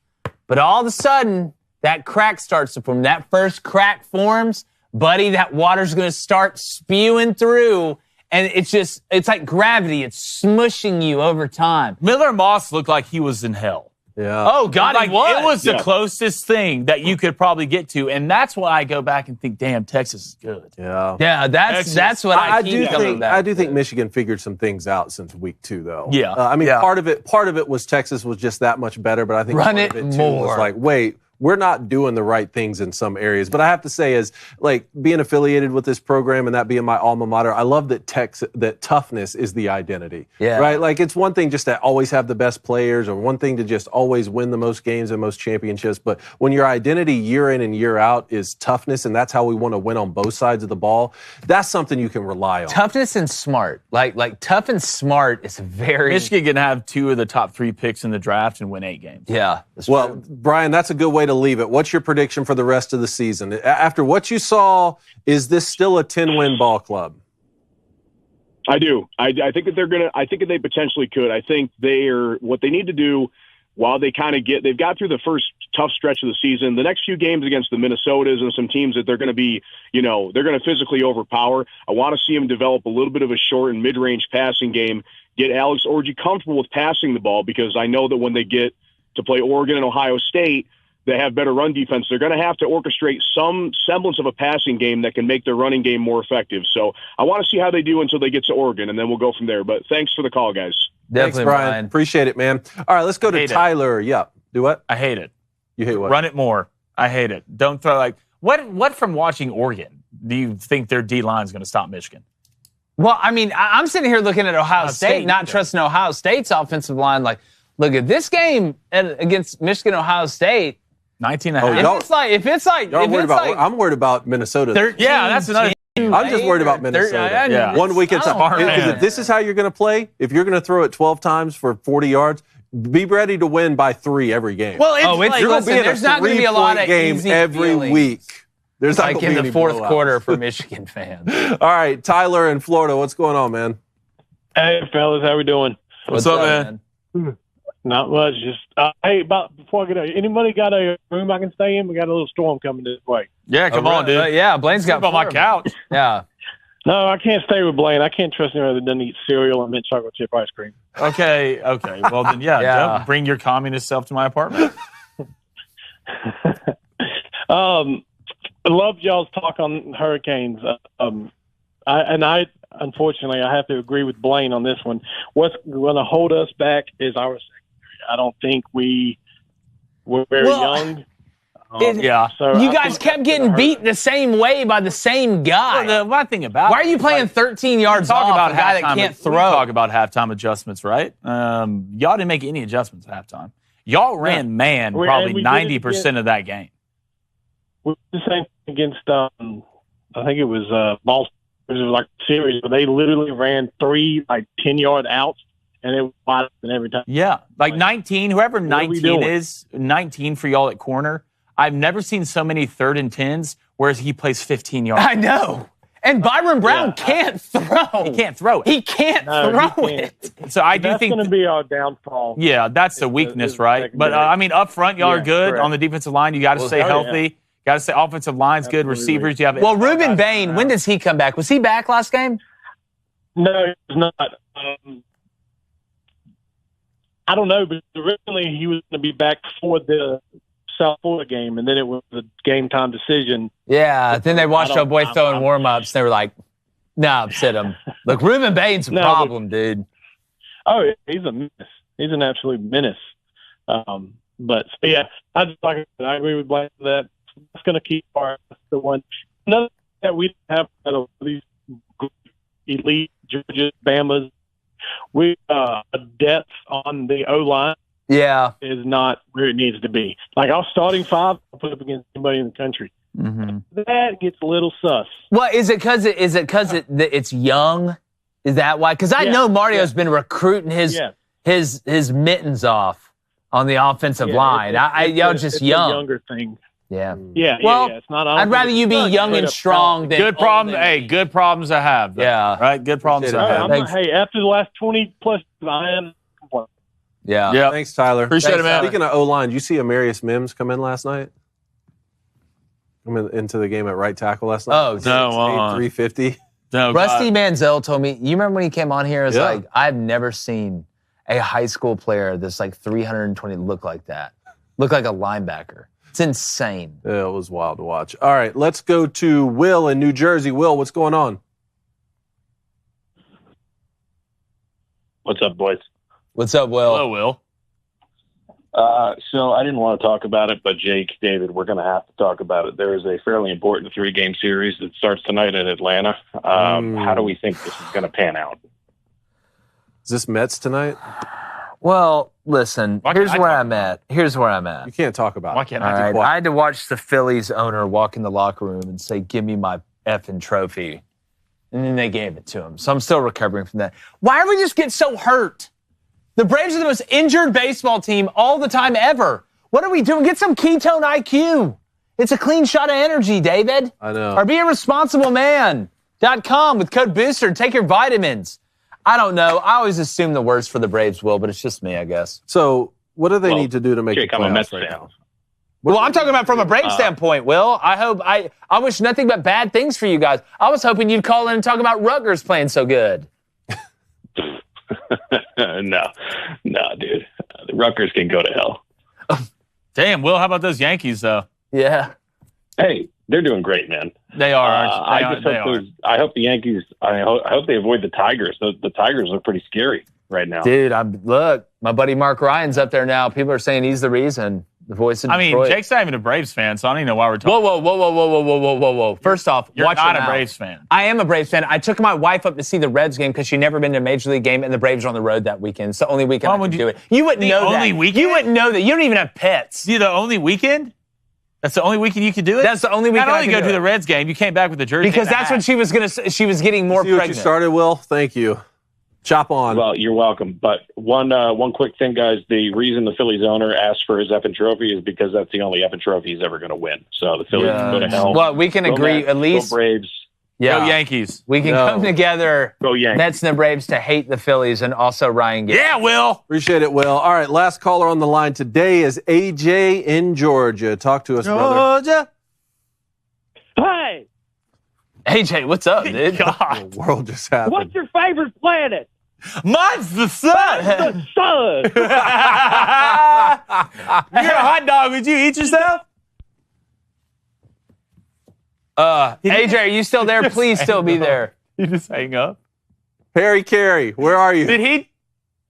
but all of a sudden, that crack starts to form. That first crack forms, buddy, that water's going to start spewing through. And it's like gravity. It's smushing you over time. Miller Moss looked like he was in hell. Yeah. Oh, God, like, he was. It was the closest thing that you could probably get to. And that's why I go back and think, damn, Texas is good. Yeah. Yeah, that's what I keep coming back I do think Michigan figured some things out since week 2, though. Yeah. Part of it was Texas was just that much better, but I think Run part of it it, too, more. was like, wait, we're not doing the right things in some areas. But I have to say, as like being affiliated with this program and that being my alma mater, I love that toughness is the identity. Yeah. Right? Like, it's one thing just to always have the best players, or one thing to just always win the most games and most championships. But when your identity year in and year out is toughness, and that's how we want to win on both sides of the ball, that's something you can rely on. Toughness and smart. Like tough and smart is very... Michigan can have 2 of the top 3 picks in the draft and win 8 games. Yeah. Well, Brian, that's a good way to leave it. What's your prediction for the rest of the season? After what you saw, is this still a 10-win ball club? I do. I think that I think that they potentially could. I think what they need to do while they've got through the first tough stretch of the season, the next few games against the Minnesotas and some teams that they're going to be, they're going to physically overpower. I want to see them develop a little bit of a short and mid-range passing game, get Alex Orji comfortable with passing the ball, because I know that when they get to play Oregon and Ohio State, they have better run defense. They're going to have to orchestrate some semblance of a passing game that can make their running game more effective. So I want to see how they do until they get to Oregon, and then we'll go from there. But thanks for the call, guys. Definitely, Thanks, Brian. Appreciate it, man. All right, let's go to Tyler. Yeah. Do what? I hate it. You hate what? Run it more. I hate it. Don't throw what from watching Oregon do you think their D-line is going to stop Michigan? Well, I mean, I'm sitting here looking at Ohio State, not trusting Ohio State's offensive line. Like, look at this game against Michigan, Ohio State. 19.5. I'm worried about Minnesota. That's another. I'm just worried about Minnesota. Yeah. 1 week at a time. If this is how you're going to play, if you're going to throw it 12 times for 40 yards, be ready to win by 3 every game. Well, there's not going to be a lot of game easy every feelings. week. There's like in the fourth quarter for Michigan fans. All right, Tyler in Florida, what's going on, man? Hey, fellas, how we doing? What's up, man? Not much. Just hey, before I get out, anybody got a room I can stay in? We got a little storm coming this way. Yeah, come on, dude. Blaine's got on my couch. Yeah. No, I can't stay with Blaine. I can't trust anybody that doesn't eat cereal and mint chocolate chip ice cream. Okay. Well, then, don't bring your communist self to my apartment. I loved y'all's talk on hurricanes. Unfortunately, I have to agree with Blaine on this one. What's going to hold us back is our secondary. I don't think we're very young. So you guys kept getting beat the same way by the same guy. Well, the one thing about why are you playing 13 yards off about a guy that can't throw? Talk about halftime adjustments, right? Y'all didn't make any adjustments at halftime. Y'all ran man probably 90% of that game. We did the same against, I think it was Boston. It was like a series, but they literally ran 3 10-yard outs, and it was wide open every time. Yeah, 19, whoever 19 is, 19 for y'all at corner. I've never seen so many 3rd and 10s, whereas he plays 15 yards. I know. And Byron Brown can't throw. He can't throw it. He can't throw it. So I do think that's going to be our downfall. Yeah, that's the weakness, right? But, up front, y'all are good. Correct. On the defensive line, you got to stay healthy. Yeah. Got to say, offensive line's good. Receivers, you have. Well, Ruben Bain, when does he come back? Was he back last game? No, he was not. I don't know, but originally he was going to be back for the South Florida game, and then it was a game time decision. Yeah, then they watched our boy throwing warm ups. They were like, "Nah, sit him." Look, Ruben Bain's a problem, dude. Oh, he's a menace. He's an absolute menace. But yeah, I agree with Blaine that. That's going to keep the one. Another that we have these elite Georgia, Bama's. We depth on the O line. Yeah, is not where it needs to be. Like our starting 5, I'll put up against anybody in the country. Mm-hmm. That gets a little sus. Well, is it because it's young? Is that why? Because I know Mario's been recruiting his mittens off on the offensive line. Y'all just young. A younger thing. Yeah. Well, it's not. I'd rather you be young and strong than good problem. Hey, good problems to have. Though. Yeah. Right. Good problems to have. Hey, after the last 20 plus, I am. Yeah. Thanks, Tyler. Appreciate it, man. Speaking of O-line, did you see Amarius Mims come in last night? Come into the game at right tackle last night? Oh, no. 350. No, Rusty Manziel told me, you remember when he came on here? It's Yeah. like, I've never seen a high school player that's like 320 look like that. Look like a linebacker. It's insane. Yeah, it was wild to watch. All right, let's go to Will in New Jersey. Will, what's going on? What's up, boys? What's up, Will? Hello, Will. So I didn't want to talk about it, but Jake, David, we're going to have to talk about it. There is a fairly important 3-game series that starts tonight in Atlanta. How do we think this is going to pan out? Is this Mets tonight? Well, listen, here's where I'm at. You can't talk about Why it. can't All I? right, I had to watch the Phillies owner walk in the locker room and say, give me my effing trophy. And then they gave it to him. So I'm still recovering from that. Why do we just get so hurt? The Braves are the most injured baseball team all the time ever. What are we doing? Get some ketone IQ. It's a clean shot of energy, David. I know. Or be a responsible man.com with code BOOSTER. Take your vitamins. I don't know. I always assume the worst for the Braves, Will, but it's just me, I guess. So what do they need to do to make Jake, the I'm a playoffs Mets right fan. now? Well, I'm talking about from a Braves standpoint, Will. I wish nothing but bad things for you guys. I was hoping you'd call in and talk about Rutgers playing so good. No, dude. The Rutgers can go to hell. Damn, Will. How about those Yankees, though? Yeah. Hey, they're doing great, man. They are. I hope the Yankees. I hope they avoid the Tigers. The Tigers are pretty scary right now. Dude, look, my buddy Mark Ryan's up there now. People are saying he's the reason. The voice of Detroit. Jake's not even a Braves fan, so I don't even know why we're talking. Whoa. First off, You're watch not your a mouth. Braves fan. I am a Braves fan. I took my wife up to see the Reds game because she'd never been to a Major League game, and the Braves were on the road that weekend. It's the only weekend I could do it. You wouldn't know that. only weekend? You wouldn't know that. You don't even have pets. See, the only weekend? That's the only weekend you could do it? That's the only weekend Not I only could go do to it. the Reds game, you came back with the jersey. Because that's when she was getting more See what pregnant. you started, Will? Thank you. Chop on. Well, you're welcome. But one quick thing, guys. The reason the Phillies owner asked for his effing trophy is because that's the only effing trophy he's ever going to win. So the Phillies can go to hell. Well, we can Go agree Mets, at least. Go Braves. Yeah. Go Yankees. We can come together, Go Yankees. Mets and the Braves, to hate the Phillies and also Ryan Giggs. Yeah, Will. Appreciate it, Will. All right, last caller on the line today is AJ in Georgia. Talk to us, brother. Georgia. Hey, AJ, what's up, dude? God. The world just happened. what's your favorite planet? Mine's the sun. The sun. You're a hot dog. Would you eat yourself? AJ, are you still there? Please still be there. You just hang up. Harry Carey, where are you? Did he?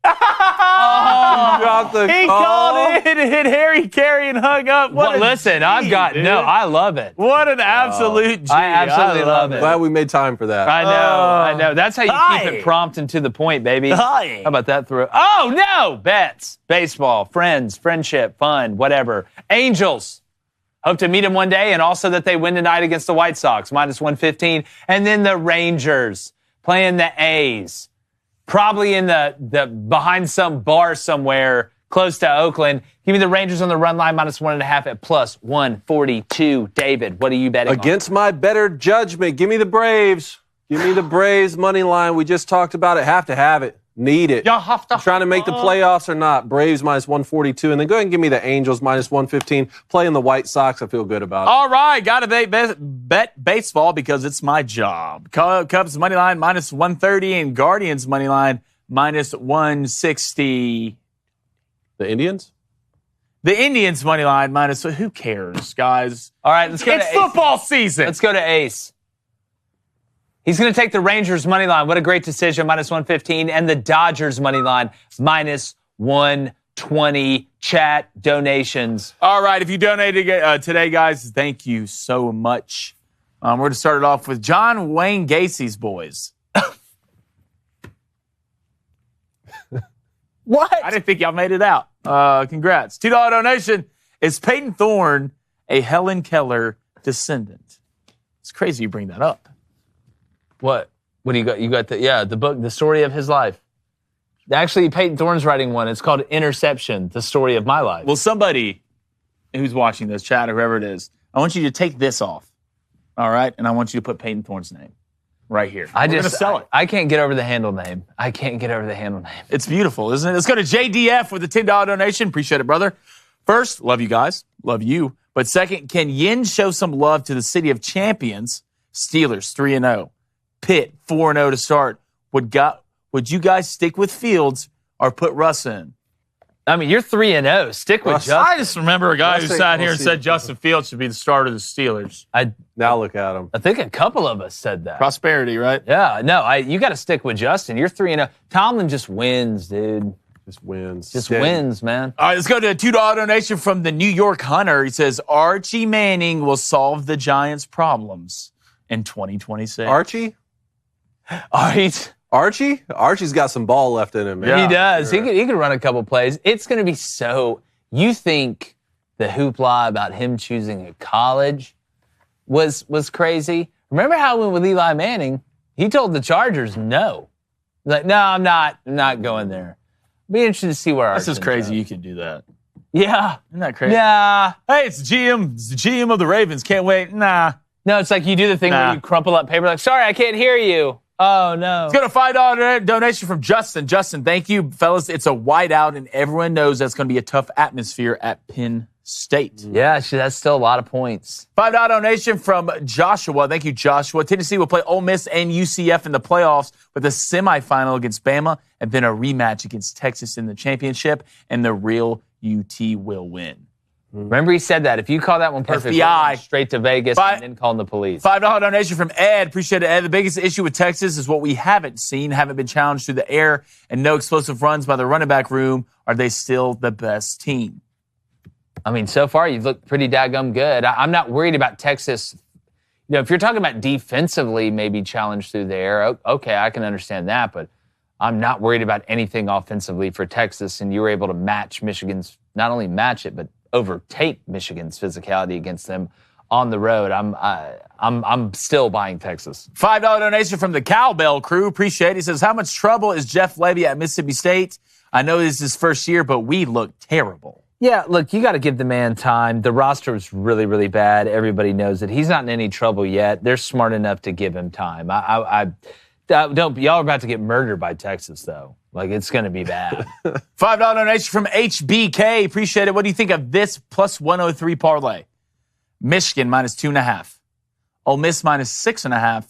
Got the He call. called in and hit Harry Carey and hung up. Well, listen, I love it. What an absolute G. I absolutely love it. Glad we made time for that. I know. That's how you keep it prompt and to the point, baby. Hi. How about that throw? Oh, no! Bets, baseball, friends, friendship, fun, whatever. Angels. Hope to meet them one day, and also that they win tonight against the White Sox, minus 115. And then the Rangers playing the A's. Probably in the behind some bar somewhere close to Oakland. Give me the Rangers on the run line, minus 1.5 at plus 142. David, what are you betting Against my better judgment, give me the Braves. Give me the Braves money line. We just talked about it. Have to have it. Need it. Trying to make the playoffs or not. Braves minus 142. And then go ahead and give me the Angels minus 115. Playing the White Sox, I feel good about it. All right, got to bet baseball because it's my job. Cubs money line minus 130 and Guardians money line minus 160. The Indians? The Indians money line minus. Who cares, guys? All right, let's go. It's football season. Let's go to Ace. He's going to take the Rangers money line. What a great decision, minus 115. And the Dodgers money line, minus 120. Chat donations. All right, if you donated today, guys, thank you so much. We're going to start it off with John Wayne Gacy's boys. What? I didn't think y'all made it out. Congrats. $2 donation. Is Peyton Thorne a Helen Keller descendant? It's crazy you bring that up. What? What do you got? You got the book, the story of his life. Actually, Peyton Thorne's writing one. It's called Interception, the story of my life. Well, somebody who's watching this, chat, or whoever it is, I want you to take this off, all right? And I want you to put Peyton Thorne's name right here. We're going to sell it. I can't get over the handle name. It's beautiful, isn't it? Let's go to JDF with a $10 donation. Appreciate it, brother. First, love you guys. Love you. But second, can Yin show some love to the city of champions? Steelers 3-0. Pitt 4-0 to start. Would you guys stick with Fields or put Russ in? I mean, you're 3-0. Stick with Justin. I just remember a guy who sat here and said Justin Fields should be the starter of the Steelers. Now look at him. I think a couple of us said that. Prosperity, right? Yeah. No, you got to stick with Justin. You're 3-0. Tomlin just wins, dude. Just wins. Just wins, man. All right, let's go to a $2 donation from the New York Hunter. He says, Archie Manning will solve the Giants' problems in 2026. Archie? All right. Archie's got some ball left in him, man. Yeah, he does. Sure. He could run a couple plays. It's going to be so... You think the hoopla about him choosing a college was crazy? Remember how with Eli Manning, he told the Chargers no. Like, no, I'm not going there. Be interested to see where This is crazy you can do that. Yeah. Isn't that crazy? Nah. Hey, it's the GM of the Ravens. Can't wait. Nah. No, it's like you do the thing where you crumple up paper like, sorry, I can't hear you. Oh, no. Let's go to $5 donation from Justin. Justin, thank you, fellas. It's a whiteout, and everyone knows that's going to be a tough atmosphere at Penn State. Yeah, that's still a lot of points. $5 donation from Joshua. Thank you, Joshua. Tennessee will play Ole Miss and UCF in the playoffs with a semifinal against Bama and then a rematch against Texas in the championship, and the real UT will win. Remember he said that. If you call that one perfect, FBI. Straight to Vegas and then calling the police. $5 donation from Ed. Appreciate it, Ed. The biggest issue with Texas is what we haven't seen, haven't been challenged through the air, and no explosive runs by the running back room. Are they still the best team? I mean, so far you've looked pretty daggum good. I'm not worried about Texas. You know, if you're talking about defensively maybe challenged through the air, okay, I can understand that, but I'm not worried about anything offensively for Texas, and you were able to match Michigan's, not only match it, but overtake Michigan's physicality against them on the road. I'm still buying Texas. $5 donation from the Cowbell crew. Appreciate it. He says, how much trouble is Jeff Levy at Mississippi State? I know this is his first year, but we look terrible. Yeah, look, you got to give the man time. The roster was really, really bad. Everybody knows it. He's not in any trouble yet. They're smart enough to give him time. Don't y'all are about to get murdered by Texas, though. Like, it's going to be bad. $5 donation from HBK. Appreciate it. What do you think of this plus 103 parlay? Michigan minus 2.5. Ole Miss minus 6.5.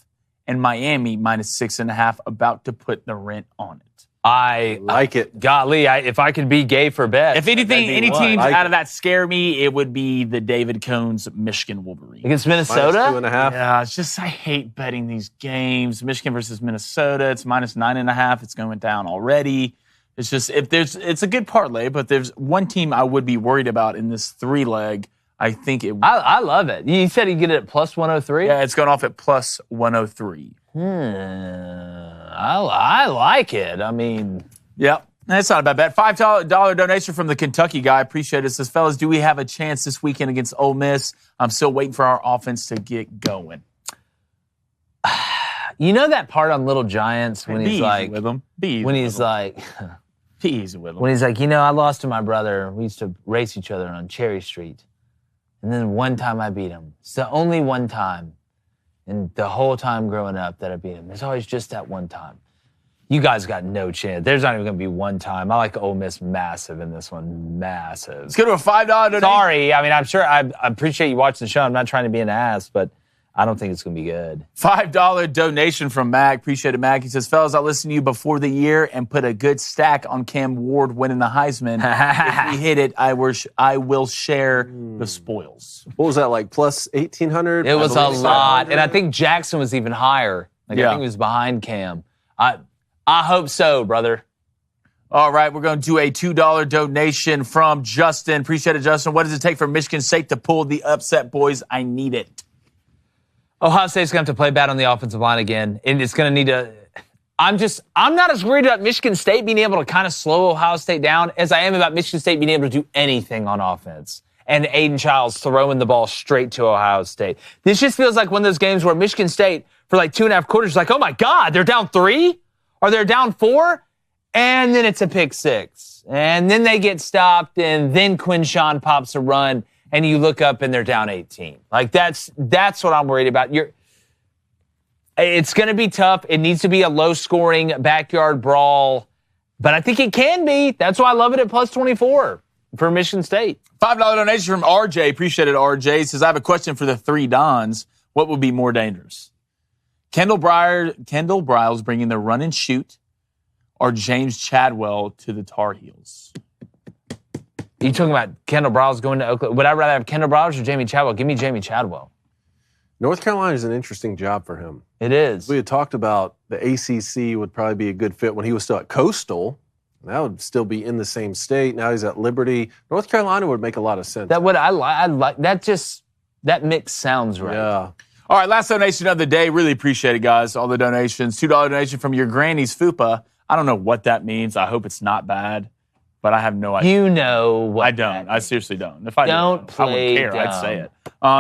And Miami minus 6.5. About to put the rent on it. I like it. Golly, if I could be gay for bets. If anything, any teams out of that scare me, it would be the David Cohn's Michigan Wolverines. Against Minnesota? Minus 2.5. Yeah, it's just I hate betting these games. Michigan versus Minnesota, it's minus 9.5. It's going down already. It's just it's a good parlay, but there's one team I would be worried about in this 3-leg. I think it. I love it. You said you get it at plus 103. Yeah, it's going off at plus 103. I like it. I mean, yep. That's not a bad bet. $5 donation from the Kentucky guy. Appreciate it. Says, fellas, do we have a chance this weekend against Ole Miss? I'm still waiting for our offense to get going. You know that part on Little Giants when he's like, with him. When he's like, be easy with him. When he's like, I lost to my brother. We used to race each other on Cherry Street, and then one time I beat him. It's the only one time. And the whole time growing up that I beat him, there's always just that one time. You guys got no chance. There's not even going to be one time. I like Ole Miss massive in this one. Massive. Let's go to a $5 donation. Sorry. I mean, I'm sure I appreciate you watching the show. I'm not trying to be an ass, but I don't think it's going to be good. $5 donation from Mac. Appreciate it, Mac. He says, fellas, I listened to you before the year and put a good stack on Cam Ward winning the Heisman. If we hit it, I will share the spoils. What was that, like plus 1,800? It was a lot. And I think Jackson was even higher. I think he was behind Cam. I hope so, brother. All right, we're going to do a $2 donation from Justin. Appreciate it, Justin. What does it take for Michigan State to pull the upset, boys? I need it. Ohio State's going to have to play bad on the offensive line again, and it's going to need to. I'm not as worried about Michigan State being able to kind of slow Ohio State down as I am about Michigan State being able to do anything on offense. And Aiden Childs throwing the ball straight to Ohio State. This just feels like one of those games where Michigan State, for like 2.5 quarters, is like, oh my God, they're down 3? Or they're down 4? and then it's a pick six. And then they get stopped, and then Quinshawn pops a run, and you look up and they're down 18. Like, that's what I'm worried about. It's going to be tough. It needs to be a low-scoring backyard brawl, but I think it can be. That's why I love it at plus 24 for Michigan State. $5 donation from RJ. Appreciate it, RJ. He says, I have a question for the three Dons. What would be more dangerous? Kendall Briles bringing the run and shoot, or James Chadwell to the Tar Heels? Are you talking about Kendall Briles going to Oklahoma? Would I rather have Kendall Briles or Jamie Chadwell? Give me Jamie Chadwell. North Carolina is an interesting job for him. It is. We had talked about the ACC would probably be a good fit when he was still at Coastal. That would still be in the same state. Now he's at Liberty. North Carolina would make a lot of sense. That would I like. That mix sounds right. Yeah. All right, last donation of the day. Really appreciate it, guys. All the donations. $2 donation from your granny's fupa. I don't know what that means. I hope it's not bad, but I have no idea. You know what I don't. I seriously don't. If I don't did, I wouldn't care. dumb. I'd say it.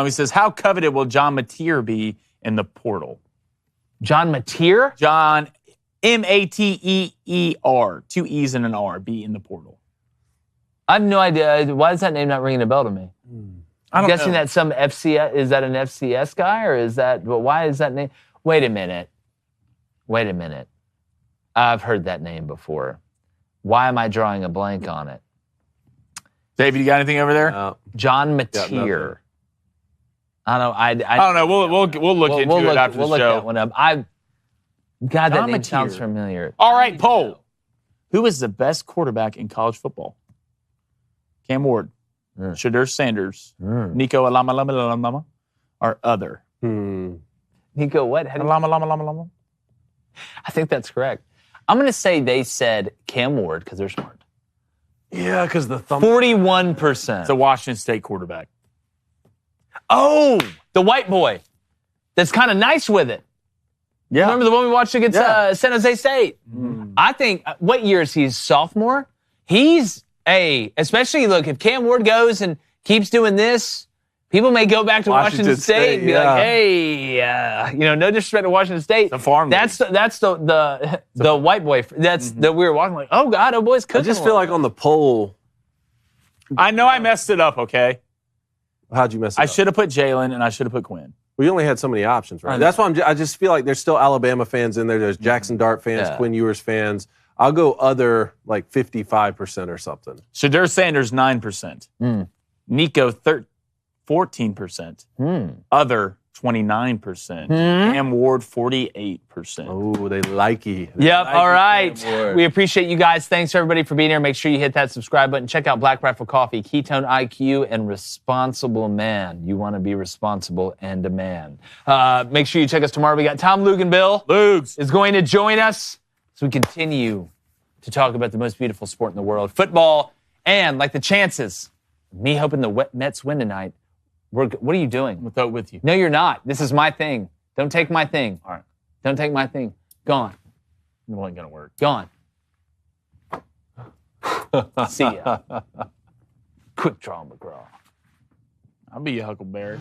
He says, how coveted will John Mateer be in the portal? John Mateer? John, Mateer. 2 E's and an R. Be in the portal. I have no idea. Why is that name not ringing a bell to me? I'm guessing that's some FCS. Is that an FCS guy or is that? But why is that name? Wait a minute. I've heard that name before. Why am I drawing a blank on it? David, you got anything over there? John Mateer. I don't know. I don't know. We'll look into it after the show. Look that one up. God, that name sounds familiar. All right, poll. Who is the best quarterback in college football? Cam Ward, Shedeur Sanders, Nico Alama, or other? Nico what? Alama. I think that's correct. I'm going to say they said Cam Ward because they're smart. Yeah, because the 41%. It's a Washington State quarterback. Oh, the white boy. That's kind of nice with it. Yeah. Remember the one we watched against San Jose State? I think, what year is he? Sophomore? Especially, look, if Cam Ward goes and keeps doing this, people may go back to Washington State and be like, hey, no disrespect to Washington State. The farm. That's the white boy. That's that we were walking like, oh, God, oh, boy's cooking. I just feel like on the poll. I know I messed it up, okay? How'd you mess it up? I should have put Jalen and I should have put Quinn. We only had so many options, right? That's why I just feel like there's still Alabama fans in there. There's Jackson Dart fans, Quinn Ewers fans. I'll go other, like 55% or something. Shedeur Sanders, 9%. Nico, 14%. Other, 29%. Cam Ward, 48%. Oh, they like you. Yep, all right. We appreciate you guys. Thanks, everybody, for being here. Make sure you hit that subscribe button. Check out Black Rifle Coffee, Ketone IQ, and Responsible Man. You want to be responsible and a man. Make sure you check us tomorrow. We got Tom Luganbill. Lugs is going to join us as we continue to talk about the most beautiful sport in the world, football, and like the chances, me hoping the Mets win tonight. What are you doing? We'll throw it with you. No, you're not. This is my thing. Don't take my thing. All right. Don't take my thing. Gone. It wasn't going to work. Gone. See ya. Quick draw, McGraw. I'll be your Huckleberry.